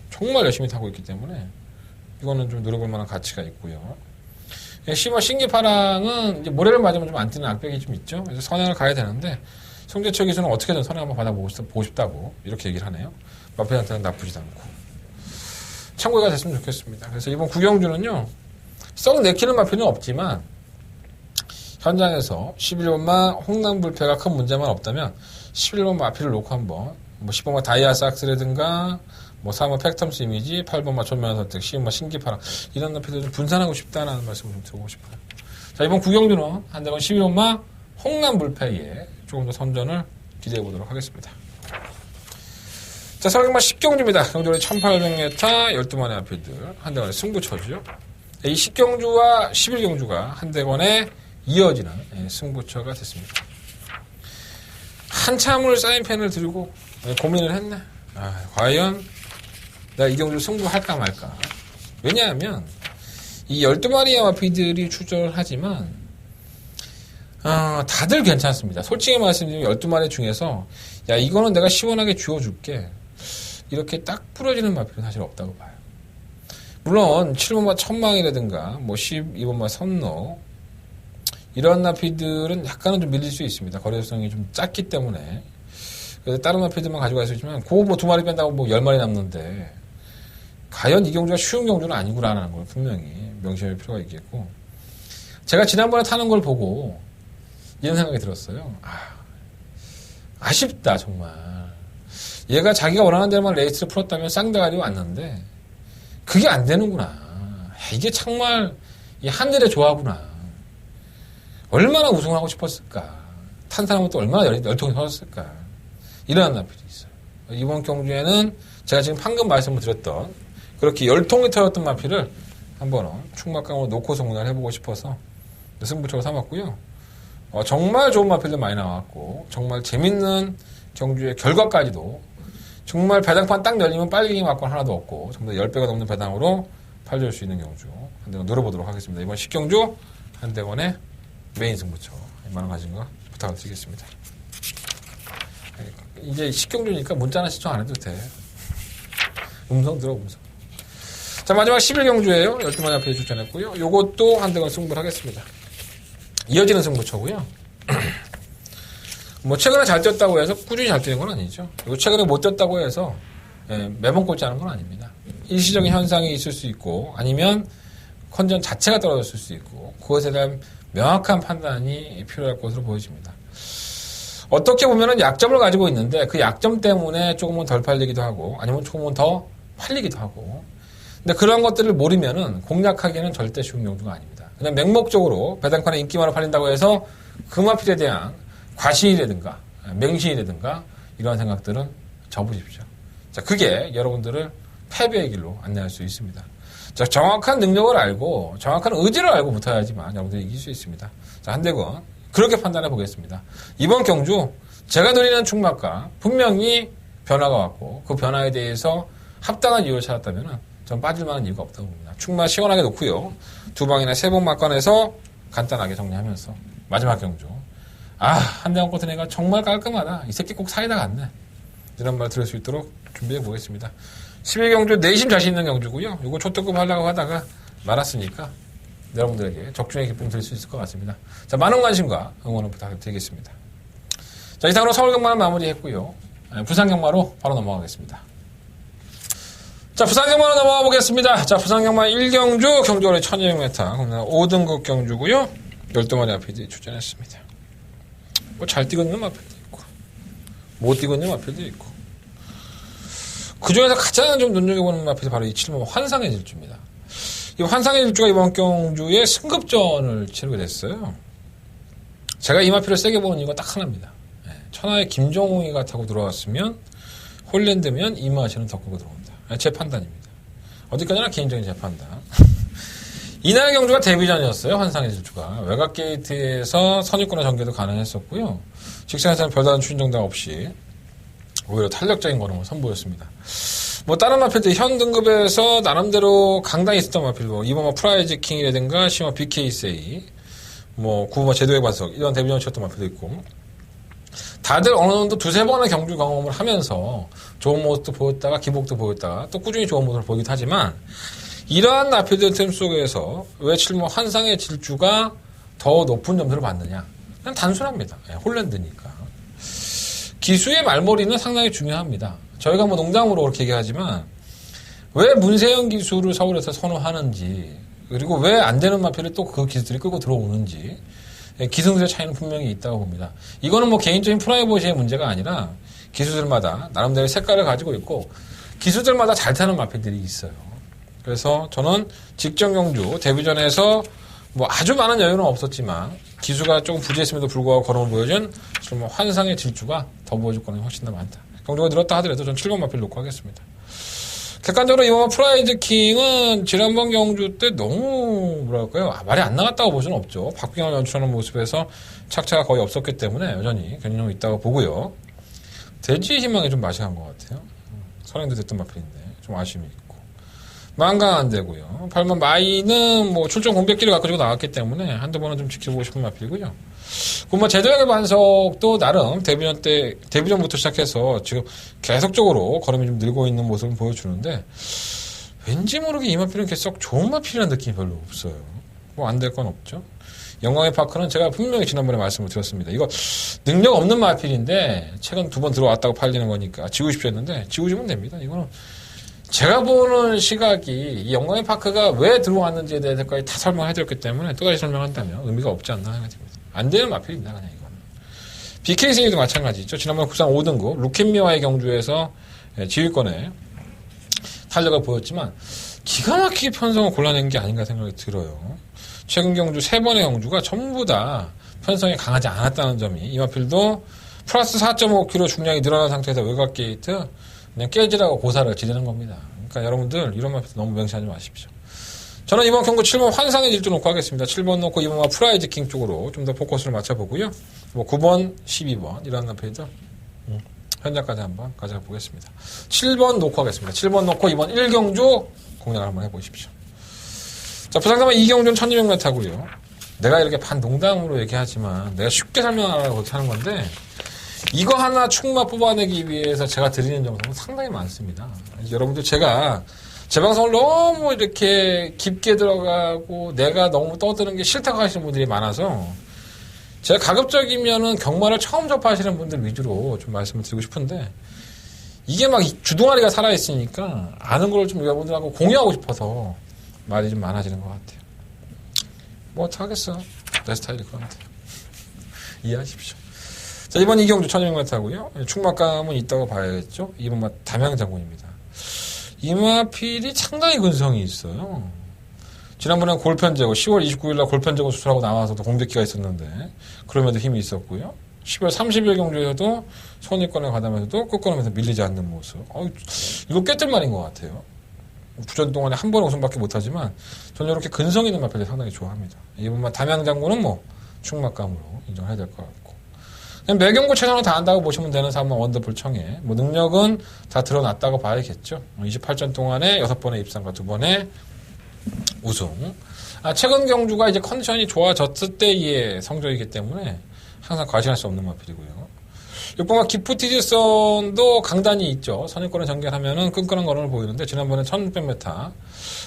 정말 열심히 타고 있기 때문에 이거는 좀 노려볼 만한 가치가 있고요. 시모 신기파랑은 이제 모래를 맞으면 좀 안 뛰는 악백이 좀 있죠. 그래서 선행을 가야 되는데 송재철 기수는 어떻게든 선행 한번 받아보고 싶다고 이렇게 얘기를 하네요. 마필한테는 나쁘지도 않고. 참고가 됐으면 좋겠습니다. 그래서 이번 구경주는요, 썩 내키는 마필은 없지만, 현장에서 11번마 홍남불패가 큰 문제만 없다면, 11번 마필을 놓고 한번, 뭐 10번마 다이아삭스라든가, 뭐 3번 팩텀스 이미지, 8번마 전면 선택, 10번마 신기파랑, 이런 마필을 좀 분산하고 싶다는 말씀을 좀 드리고 싶어요. 자, 이번 구경주는 한대건 11번마 홍남불패에 조금 더 선전을 기대해 보도록 하겠습니다. 자, 서울경마 10경주입니다. 경주는 1800m 12만의 앞필들 한 대관의 승부처죠. 이 10경주와 11경주가 한 대관에 이어지는 승부처가 됐습니다. 한참을 사인펜을 들고 고민을 했네. 과연 내가 이 경주 승부할까 말까. 왜냐하면 이 12마리의 마피들이 출전을 하지만 다들 괜찮습니다. 솔직히 말씀드리면 12마리 중에서 야 이거는 내가 시원하게 쥐어줄게. 이렇게 딱 부러지는 마필은 사실 없다고 봐요. 물론 7번마 천망이라든가 뭐 12번마 선로 이런 마필들은 약간은 좀 밀릴 수 있습니다. 거래성이 좀 작기 때문에. 그래서 다른 마필들만 가지고 갈 수 있지만 그거 뭐 2마리 뺀다고 뭐 10마리 남는데 과연 이 경주가 쉬운 경주는 아니구나라는 걸 분명히 명심할 필요가 있겠고 제가 지난번에 타는 걸 보고 이런 생각이 들었어요. 아쉽다 정말. 얘가 자기가 원하는 대로만 레이스를 풀었다면 쌍대가리 왔는데 그게 안 되는구나. 이게 정말 이 하늘의 조화구나. 얼마나 우승하고 싶었을까. 탄 사람은 또 얼마나 열통이 터졌을까. 이러한 나필이 있어요. 이번 경주에는 제가 지금 방금 말씀을 드렸던 그렇게 열통이 터졌던 마필을 한번 충막강으로 놓고 성공을 해보고 싶어서 승부처로 삼았고요. 정말 좋은 마필들 많이 나왔고 정말 재밌는 경주의 결과까지도 정말 배당판 딱 열리면 빨갱이 막건 하나도 없고 전부 다 10배가 넘는 배당으로 팔릴 수 있는 경주 한 대건 노려보도록 하겠습니다. 이번 10경주 한 대건의 메인 승부처 만원 가진 거 부탁을 드리겠습니다. 이제 10경주니까 문자나 신청 안 해도 돼. 음성 들어 음성. 자 마지막 11경주예요. 12마리 앞에 출전했고요. 요것도 한 대건 승부를 하겠습니다. 이어지는 승부처고요. 뭐 최근에 잘 뛰었다고 해서 꾸준히 잘 뛰는 건 아니죠. 그리고 최근에 못 뛰었다고 해서 매번 꼴찌하는 건 아닙니다. 일시적인 현상이 있을 수 있고 아니면 컨디션 자체가 떨어졌을 수 있고 그것에 대한 명확한 판단이 필요할 것으로 보여집니다. 어떻게 보면은 약점을 가지고 있는데 그 약점 때문에 조금은 덜 팔리기도 하고 아니면 조금은 더 팔리기도 하고 근데 그런 것들을 모르면은 공략하기에는 절대 쉬운 경주가 아닙니다. 그냥 맹목적으로 배당판에 인기만으로 팔린다고 해서 그 마필에 대한 과신이라든가 맹신이라든가 이러한 생각들은 접으십시오. 자, 그게 여러분들을 패배의 길로 안내할 수 있습니다. 자, 정확한 능력을 알고 정확한 의지를 알고 붙어야지만 여러분들이 이길 수 있습니다. 자, 한대건 그렇게 판단해 보겠습니다. 이번 경주 제가 드리는 충막과 분명히 변화가 왔고 그 변화에 대해서 합당한 이유를 찾았다면 전 빠질 만한 이유가 없다고 봅니다. 충막 시원하게 놓고요. 2방이나 3번 막관에서 간단하게 정리하면서 마지막 경주 한대건 코트 내가 정말 깔끔하다. 이 새끼 꼭 사이다 같네. 이런 말 들을 수 있도록 준비해 보겠습니다. 11경주 내심 자신 있는 경주고요. 이거 초특급 하려고 하다가 말았으니까 여러분들에게 적중의 기쁨 드릴 수 있을 것 같습니다. 자, 많은 관심과 응원을 부탁드리겠습니다. 자, 이상으로 서울경마는 마무리했고요. 부산경마로 바로 넘어가겠습니다. 자, 부산경마로 넘어가 보겠습니다. 자, 부산경마 1경주 경주거리 1200m 5등급 경주고요. 12마리 앞필들이 출전했습니다. 뭐 잘 뛰고 있는 마필도 있고 못 뛰고 있는 마필도 있고 그 중에서 가장 좀 눈여겨보는 마필이 바로 이 7번 환상의 질주입니다. 이 환상의 질주가 이번 경주에 승급전을 치르게 됐어요. 제가 이마피를 세게 보는 이유가 딱 하나입니다. 천하의 김종웅이가 타고 들어왔으면 홀랜드면 이마시는 더 끄고 들어온다. 제 판단입니다. 어디까지나 개인적인 제 판단. 이날 경주가 데뷔전이었어요. 환상의 질주가. 외곽 게이트에서 선입구나 전개도 가능했었고요. 직선에서는 별다른 추진 정답 없이 오히려 탄력적인 걸음을 선보였습니다. 뭐 다른 마필들 현 등급에서 나름대로 강당이 있었던 마필도 이번 프라이즈 킹이라든가 시마 BKSA 뭐 구마 제도의 반석 이런 데뷔전 치렀던 마필도 있고 다들 어느 정도 두세 번의 경주 경험을 하면서 좋은 모습도 보였다가 기복도 보였다가 또 꾸준히 좋은 모습을 보이기도 하지만 이러한 마필들 팀 속에서 왜 칠모 환상의 질주가 더 높은 점수를 받느냐 그냥 단순합니다. 홀랜드니까 기수의 말머리는 상당히 중요합니다. 저희가 뭐 농담으로 그렇게 얘기하지만 왜 문세영 기수를 서울에서 선호하는지 그리고 왜 안 되는 마필을 또 그 기수들이 끌고 들어오는지 기승술의 차이는 분명히 있다고 봅니다. 이거는 뭐 개인적인 프라이버시의 문제가 아니라 기수들마다 나름대로 색깔을 가지고 있고 기수들마다 잘 타는 마필들이 있어요. 그래서 저는 직전 경주 데뷔전에서 뭐 아주 많은 여유는 없었지만 기수가 조금 부재했음에도 불구하고 걸음을 보여준 정말 환상의 질주가 더 보여줄 거는 훨씬 더 많다. 경주가 늘었다 하더라도 전 7번 마필 놓고 하겠습니다. 객관적으로 이번 프라이즈 킹은 지난번 경주 때 너무 뭐랄까요 말이 안 나갔다고 볼 수는 없죠. 박빙을 연출하는 모습에서 착차가 거의 없었기 때문에 여전히 견인력이 있다고 보고요. 대지의 희망이 좀 맛이 간 것 같아요. 선행도 됐던 마필인데 좀 아쉬움이 있고 망강 안 되고요. 8번 마이는 뭐 출전 공백기를 갖고 나왔기 때문에 한두 번은 좀 지켜보고 싶은 마필이고요. 그럼 뭐 제도의 반석도 나름 데뷔전부터 시작해서 지금 계속적으로 걸음이 좀 늘고 있는 모습을 보여주는데 왠지 모르게 이 마필은 계속 좋은 마필이라는 느낌이 별로 없어요. 뭐 안 될 건 없죠. 영광의 파크는 제가 분명히 지난번에 말씀을 드렸습니다. 이거 능력 없는 마필인데 최근 2번 들어왔다고 팔리는 거니까 지우십시오 했는데 지우시면 됩니다. 이거는 제가 보는 시각이 이 영광의 파크가 왜 들어왔는지에 대해서까지 다 설명해드렸기 때문에 또다시 설명한다면 의미가 없지 않나 생각됩니다. 안 되는 마필입니다, 그냥 이거는. BKC도 마찬가지죠. 지난번 국산 5등급 루켓미와의 경주에서 지휘권에 탄력을 보였지만 기가 막히게 편성을 골라낸 게 아닌가 생각이 들어요. 최근 경주 3번의 경주가 전부 다 편성이 강하지 않았다는 점이 이 마필도 플러스 4.5kg 중량이 늘어난 상태에서 외곽 게이트 그냥 깨지라고 고사를 지르는 겁니다. 그러니까 여러분들 이런 마필 너무 맹세하지 마십시오. 저는 이번 경고 7번 환상의 질주 놓고 하겠습니다. 7번 놓고 2번 프라이즈 킹 쪽으로 좀 더 포커스를 맞춰보고요. 뭐 9번, 12번 이런 마필들 현장까지 한번 가져보겠습니다. 7번 놓고 하겠습니다. 7번 놓고 이번 1경주 공략을 한번 해보십시오. 자, 부상자만 2경주는 1200m고요. 내가 이렇게 반농담으로 얘기하지만 내가 쉽게 설명하라고 그렇게 하는 건데 이거 하나 충마 뽑아내기 위해서 제가 드리는 정보는 상당히 많습니다. 여러분들 제가 제 방송을 너무 이렇게 깊게 들어가고 내가 너무 떠드는 게 싫다고 하시는 분들이 많아서 제가 가급적이면은 경마를 처음 접하시는 분들 위주로 좀 말씀을 드리고 싶은데 이게 막 주둥아리가 살아있으니까 아는 걸 좀 여러분들하고 공유하고 싶어서 말이 좀 많아지는 것 같아요. 뭐 어떡하겠어. 내 스타일일 것 같아요. 이해하십시오. 자, 이번 이경주 1600m고요. 충막감은 있다고 봐야겠죠. 이번 맛 담양장군입니다. 이마필이 상당히 근성이 있어요. 지난번에는 골편제고 10월 29일날 골편제고 수술하고 나와서도 공백기가 있었는데 그럼에도 힘이 있었고요. 10월 30일 경주에서도 손익권에 가담해서도 끝걸음에서 밀리지 않는 모습. 이거 깨뜰만인 것 같아요. 부전 동안에 한 번의 우승밖에 못하지만 저는 이렇게 근성 있는 마필을 상당히 좋아합니다. 이번만 담양장군은 뭐 충막감으로 인정해야 될 것 같고 그냥 매경고 최선을 다한다고 보시면 되는 3번 원더풀 청해 뭐 능력은 다 드러났다고 봐야겠죠. 28전 동안에 6번의 입상과 2번의 우승. 최근 경주가 이제 컨디션이 좋아졌을 때의 성적이기 때문에 항상 과신할 수 없는 마필이고요. 6번과 기프티지선도 강단이 있죠. 선입권을 전개하면은 끈끈한 걸음을 보이는데 지난번에 1600m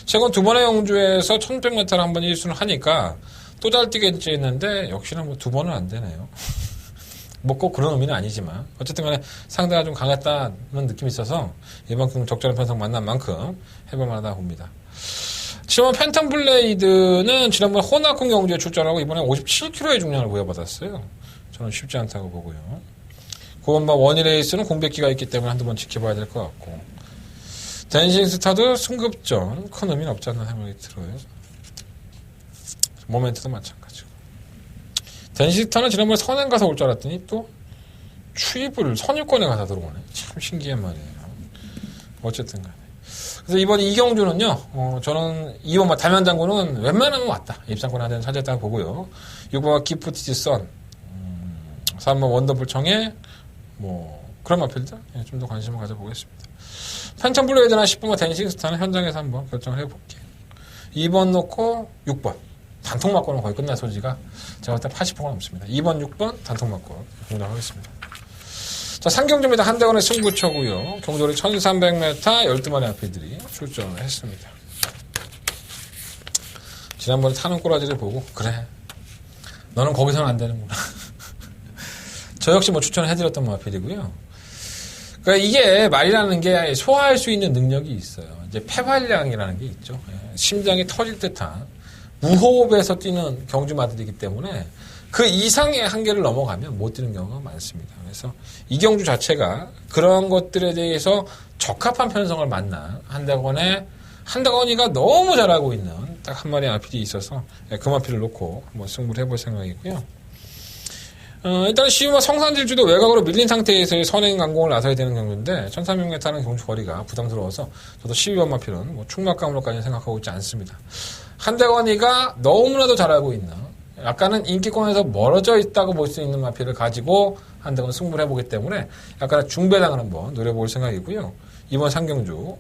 최근 2번의 경주에서 1600m를 한번 1순을 하니까 또 잘 뛰겠지 했는데 역시나 뭐 2번은 안 되네요. 뭐 꼭 그런 의미는 아니지만 어쨌든 간에 상대가 좀 강했다는 느낌이 있어서 이만큼 적절한 편성 만난 만큼 해볼만하다 봅니다. 7번 팬텀 블레이드는 지난번에 호나콩 경주에 출전하고 이번에 57kg의 중량을 부여받았어요. 저는 쉽지 않다고 보고요. 9번 원일 레이스는 공백기가 있기 때문에 한두 번 지켜봐야 될 것 같고 댄싱 스타도 승급전 큰 의미는 없지 않나 생각이 들어요. 모멘트도 마찬가지고. 댄싱 스타는 지난번에 선행 가서 올 줄 알았더니 또 추입을 선유권에 가서 들어오네. 참 신기한 말이에요. 어쨌든 간에. 그래서 이번 이경주는요, 저는 2번 달면 장군은 웬만하면 왔다. 입상권 한 대는 차지했다고 보고요. 6번 기프티지 선, 3번 원더풀 청해, 그런 마필들, 좀 더 관심을 가져보겠습니다. 펜천 블루헤드나 10번과 댄싱 스타는 현장에서 한번 결정을 해볼게요. 2번 놓고 6번. 단통 맞고는 거의 끝날 소지가 제가 볼 때 80%가 넘습니다. 2번, 6번 단통 맞고 공략하겠습니다. 자, 상경주입니다. 한대원의 승부처고요. 경조리 1300m 12마리 아피들이 출전을 했습니다. 지난번에 타는 꼬라지를 보고 그래 너는 거기서는 안 되는구나. 저 역시 추천을 해드렸던 마필이고요. 그러니까 이게 말이라는 게 소화할 수 있는 능력이 있어요. 이제 폐활량이라는 게 있죠. 심장이 터질 듯한 무호흡에서 뛰는 경주마들이기 때문에 그 이상의 한계를 넘어가면 못 뛰는 경우가 많습니다. 그래서 이 경주 자체가 그런 것들에 대해서 적합한 편성을 만난 한대건이가 너무 잘하고 있는 딱 한 마리 마필이 있어서 그 마필을 놓고 한번 승부를 해볼 생각이고요. 일단 시우마 성산질주도 외곽으로 밀린 상태에서의 선행 강공을 나서야 되는 경주인데 1300m는 경주 거리가 부담스러워서 저도 12번 마필은 충막감으로까지 생각하고 있지 않습니다. 한대건이가 너무나도 잘하고 있는 약간은 인기권에서 멀어져 있다고 볼 수 있는 마필을 가지고 한대건 승부를 해보기 때문에 약간의 중배당을 한번 노려볼 생각이고요. 이번 상경주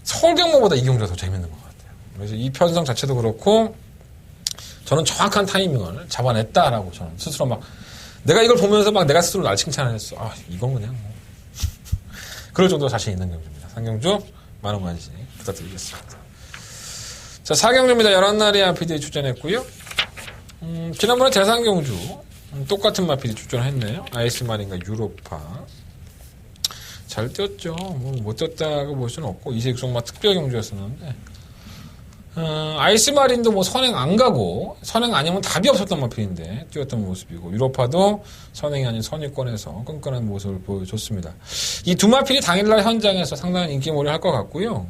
서울경마보다 이 경주가 더 재밌는 것 같아요. 그래서 이 편성 자체도 그렇고 저는 정확한 타이밍을 잡아냈다라고 저는 스스로 내가 이걸 보면서 내가 스스로 날 칭찬을 했어. 이건 그냥 그럴 정도로 자신 있는 경주입니다. 상경주 많은 관심 부탁드리겠습니다. 자, 4경주입니다. 11마리 마필이 출전했고요. 지난번에 대상경주 똑같은 마필이 출전했네요. 아이스마린과 유로파 잘 뛰었죠. 못 뛰었다고 볼 수는 없고 이세육성마 특별경주였었는데 아이스마린도 선행 안 가고 선행 아니면 답이 없었던 마필인데 뛰었던 모습이고 유로파도 선행이 아닌 선위권에서 끈끈한 모습을 보여줬습니다. 이 두 마필이 당일날 현장에서 상당한 인기몰이를 할 것 같고요.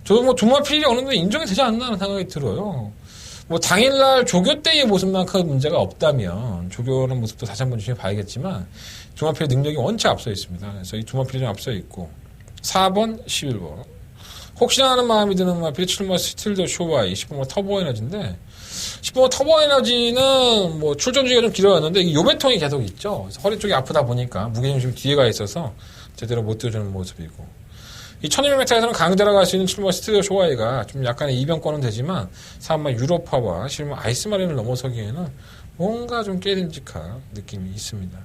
저도 두 마필이 어느 정도 인정이 되지 않나 하는 생각이 들어요. 당일날 조교 때의 모습만큼 문제가 없다면 조교하는 모습도 다시 한번 주시해 봐야겠지만 두 마필의 능력이 원체 앞서 있습니다. 그래서 이 두 마필이 좀 앞서 있고 4번, 11번 혹시나 하는 마음이 드는 마필이 7번 스틸더 쇼바이 10번 터보 에너지인데 10번 터보 에너지는 출전 주기가 좀 길어졌는데 이 요배통이 계속 있죠. 그래서 허리 쪽이 아프다 보니까 무게중심이 뒤에 가 있어서 제대로 못 뛰어주는 모습이고 이 1200m에서는 강제로 갈 수 있는 7번 스틸더 쇼바이가 좀 약간의 이변권은 되지만 3번 유로파와 실물 아이스마린을 넘어서기에는 뭔가 좀 깨림직한 느낌이 있습니다.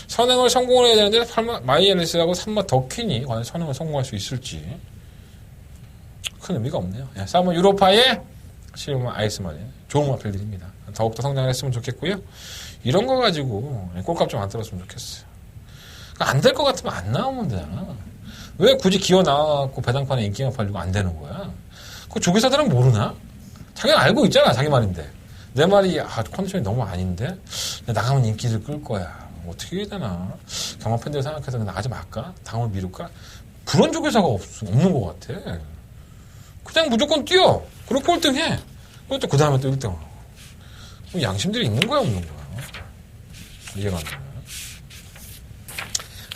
선행을 성공을 해야 되는데 8번 마이엘리스하고 3번 더퀸이 과연 선행을 성공할 수 있을지 큰 의미가 없네요. 4번 유로파에 실물 아이스마린 좋은 마필들입니다. 더욱더 성장을 했으면 좋겠고요. 이런 거 가지고 꼴값 좀 안 들었으면 좋겠어요. 안 될 것 같으면 안 나오면 되잖아. 왜 굳이 기어 나와갖고 배당판에 인기가 팔리고 안 되는 거야? 그 조교사들은 모르나? 자기는 알고 있잖아, 자기 말인데. 내 말이, 컨디션이 너무 아닌데? 나가면 인기를 끌 거야. 어떻게 해야 되나? 경마 팬들 생각해서 나가지 말까? 당을 미룰까? 그런 조교사가 없는 것 같아. 그냥 무조건 뛰어. 그리고 꼴등해. 그리고 그 다음에 또 1등하고. 양심들이 있는 거야, 없는 거야? 이해가 안 되네.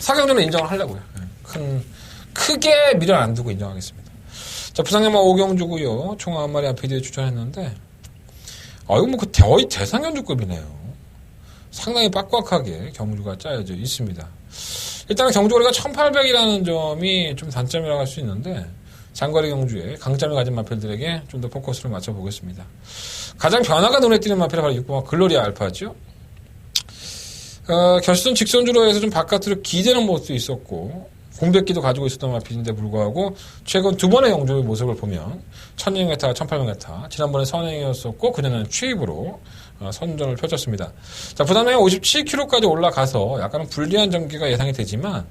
사경주는 인정을 하려고요. 크게 미련 안 두고 인정하겠습니다. 자, 부상경마 5경주고요. 총 1마리 아피디에 추천했는데, 이거 거의 대상경주급이네요. 상당히 빡빡하게 경주가 짜여져 있습니다. 일단은 경주거리가 1800이라는 점이 좀 단점이라고 할 수 있는데, 장거리 경주에 강점을 가진 마필들에게 좀 더 포커스를 맞춰보겠습니다. 가장 변화가 눈에 띄는 마필은 바로 6번 글로리아 알파죠. 결승 직선주로 해서 좀 바깥으로 기대는 모습도 있었고 공백기도 가지고 있었던 마필인데 불구하고 최근 두 번의 경주의 모습을 보면 1600m, 1800m 지난번에 선행이었었고 그전에는 취입으로 선전을 펼쳤습니다. 자, 부담량이 57kg까지 올라가서 약간은 불리한 전개가 예상이 되지만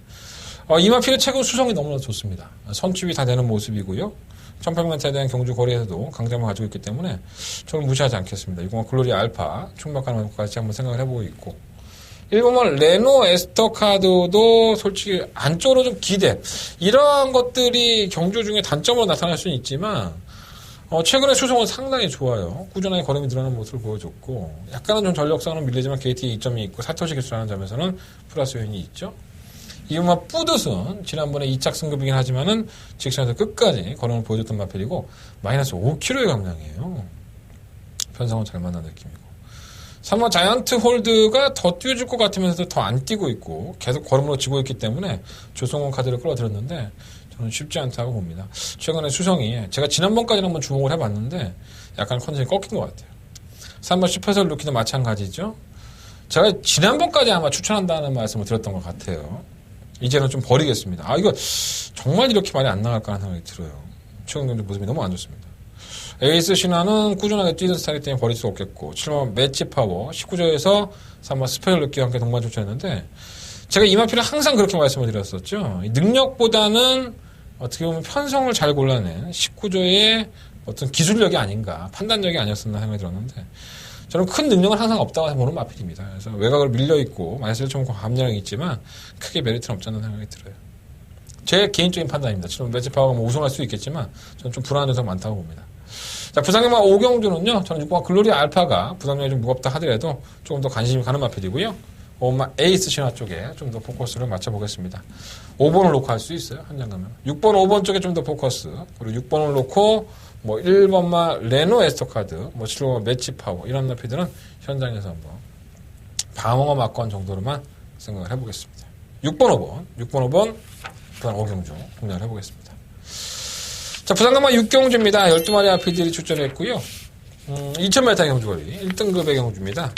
이 마필의 최근 수성이 너무나 좋습니다. 선취이 다 되는 모습이고요. 1800m에 대한 경주 거리에서도 강점을 가지고 있기 때문에 저는 무시하지 않겠습니다. 6번 글로리아 알파 충분한 것까지 한번 생각을 해보고 있고 1번만 레노 에스터카드도 솔직히 안쪽으로 좀 기대. 이러한 것들이 경주 중에 단점으로 나타날 수는 있지만, 최근에 수성은 상당히 좋아요. 꾸준하게 걸음이 늘어나는 모습을 보여줬고, 약간은 좀 전력상으로 밀리지만 KT의 이점이 있고, 사토시 기술하는 점에서는 플러스 요인이 있죠. 이음마 뿌듯은 지난번에 2착 승급이긴 하지만은 직선에서 끝까지 걸음을 보여줬던 마필이고, 마이너스 5kg의 감량이에요. 편성은 잘 만난 느낌이고. 3번 자이언트 홀드가 더 뛰어줄 것 같으면서도 더 안 뛰고 있고 계속 걸음으로 지고 있기 때문에 조성원 카드를 끌어들였는데 저는 쉽지 않다고 봅니다. 최근에 수성이 제가 지난번까지는 한번 주목을 해봤는데 약간 컨디션이 꺾인 것 같아요. 3번 슈퍼셀 루키도 마찬가지죠. 제가 지난번까지 아마 추천한다는 말씀을 드렸던 것 같아요. 이제는 좀 버리겠습니다. 이거 정말 이렇게 많이 안 나갈까 하는 생각이 들어요. 최근 경기 모습이 너무 안 좋습니다. 에이스 신화는 꾸준하게 뛰는 스타일이기 때문에 버릴 수 없겠고 7번 매치 파워 19조에서 3번 스페셜 루키와 함께 동반 출전했는데 제가 이 마필은 항상 그렇게 말씀을 드렸었죠. 능력보다는 어떻게 보면 편성을 잘 골라낸 19조의 어떤 기술력이 아닌가 판단력이 아니었었나 생각이 들었는데 저는 큰 능력은 항상 없다고 보는 마필입니다. 그래서 외곽을 밀려있고 마이너스 1.9 감량이 있지만 크게 메리트는 없지 않는 생각이 들어요. 제 개인적인 판단입니다. 7번 매치 파워가 뭐 우승할 수 있겠지만 저는 좀 불안한 요소가 많다고 봅니다. 자, 부상경마 오경주는요, 저는 6번 글로리아 알파가 부상력이 좀 무겁다 하더라도 조금 더 관심이 가는 마필이고요. 5번 에이스 신화 쪽에 좀 더 포커스를 맞춰보겠습니다. 5번을 놓고 할 수 있어요, 현장 가면. 6번, 5번 쪽에 좀 더 포커스. 그리고 6번을 놓고, 1번만 레노 에스터카드, 7번 매치 파워, 이런 마필들은 현장에서 한번 방어가 막권 정도로만 생각을 해보겠습니다. 6번, 5번, 부산 오경주 공략을 해보겠습니다. 자, 부산간만 6경주입니다. 12마리 아피들이 출전했고요. 2000m 경주거리 1등급의 경주입니다.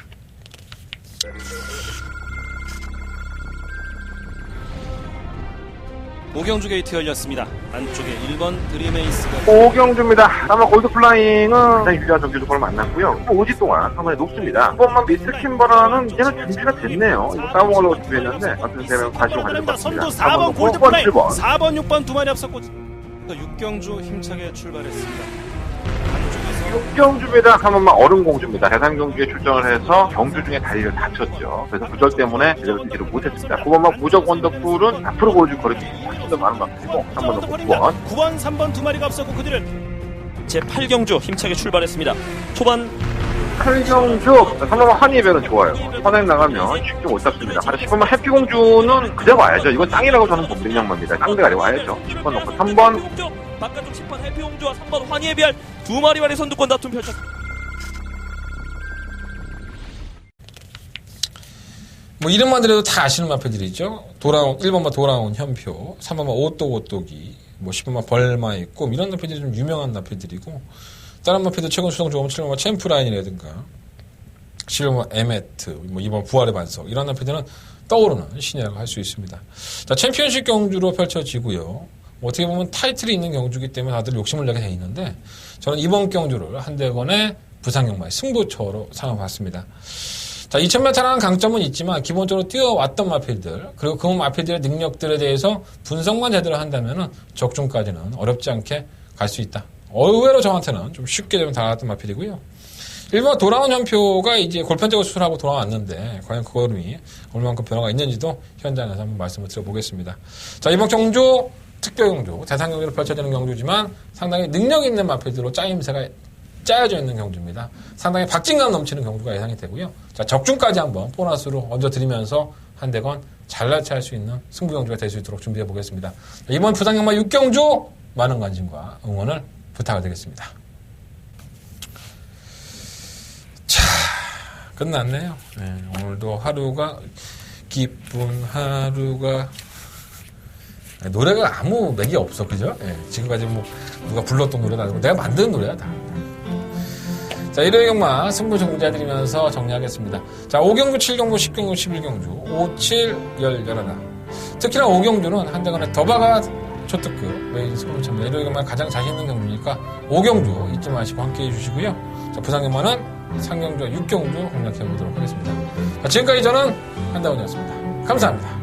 오경주 게이트 열렸습니다. 안쪽에 1번 드림에이스가 오경주입니다. 아마 골드플라잉은 굉장히 유리한 정규 조건을 만났고요. 5지 동안 상당히 높습니다. 1번만 미스킴버라는 이제는 준비가 됐네요. 이거 싸움하려고 준비했는데 아무튼 제가 관심 가질 것 같습니다. 선두 4번 골드플라잉 7번 4번 6번 두 마리 앞섰고 6경주 힘차게 출발했습니다. 안쪽에서 6경주입니다. 3번만 얼음공주입니다. 대상경주에 출전을 해서 경주 중에 다리를 다쳤죠. 그래서 부절 때문에 제대로 뛰지를 못했습니다. 9번만 무적 원더풀은 앞으로 보여줄 거리가 훨씬 더 많은 것 같고 3번 넣고 9번 3번 두 마리가 앞섰고 그들은 제8경주 힘차게 출발했습니다. 초반 8경주 3번만 한이벨은 좋아요. 선행 나가면 쉽게 못 잡습니다. 10번만 해피공주는 그대로 와야죠. 이건 땅이라고 저는 봅니다. 양만입니다. 땅대가리 와야죠. 10번 넣고 3번 바깥쪽 10번 해피공주와 3번 환희에 비할 두 마리만의 선두권 다툼 펼쳤습니다. 이름만 들어도 다 아시는 마필들이죠. 1번만 돌아온 현표, 3번만 오똑오똑이, 10번만 벌마의 꿈, 이런 마필들이 좀 유명한 마필들이고, 다른 마필들 최근 수성 좋으면 7번만 챔프라인이라든가, 11번만 에메트, 2번 부활의 반석, 이런 마필들은 떠오르는 신이라고 할 수 있습니다. 자, 챔피언십 경주로 펼쳐지고요. 어떻게 보면 타이틀이 있는 경주이기 때문에 다들 욕심을 내게 돼 있는데, 저는 이번 경주를 한대건의 부상경마의 승부처로 삼아봤습니다. 자, 2000m라는 강점은 있지만 기본적으로 뛰어왔던 마필들 그리고 그 마필들의 능력들에 대해서 분석만 제대로 한다면 적중까지는 어렵지 않게 갈 수 있다. 의외로 저한테는 좀 쉽게 좀 다가갔던 마필이고요. 1번 돌아온 현표가 이제 골편제거 수술하고 돌아왔는데 과연 그 걸음이 얼마만큼 변화가 있는지도 현장에서 한번 말씀을 드려보겠습니다. 자, 이번 경주 특별경주, 대상경주로 펼쳐지는 경주지만 상당히 능력 있는 마필들로 짜임새가 짜여져 있는 경주입니다. 상당히 박진감 넘치는 경주가 예상이 되고요. 자, 적중까지 한번 보너스로 얹어드리면서 한대건 잘 날치할 수 있는 승부 경주가 될 수 있도록 준비해 보겠습니다. 이번 부산경마 6경주 많은 관심과 응원을 부탁을 드리겠습니다. 자, 끝났네요. 네, 오늘도 하루가 기쁜 하루가 노래가 아무 맥이 없어, 그죠? 네, 지금까지 누가 불렀던 노래도 아니고 내가 만든 노래야 다. 자, 일요일 경마 승부 정리해드리면서 정리하겠습니다. 자, 5경주, 7경주, 10경주, 11경주, 5, 7, 10, 11. 특히나 5경주는 한대건의 더바가 초특급 메인 승부처입니다. 일요일 경마 가장 자신 있는 경주니까 5경주 잊지 마시고 함께 해주시고요. 자, 부산 경마는 3경주와 6경주 공략해보도록 하겠습니다. 자, 지금까지 저는 한대건이었습니다. 감사합니다.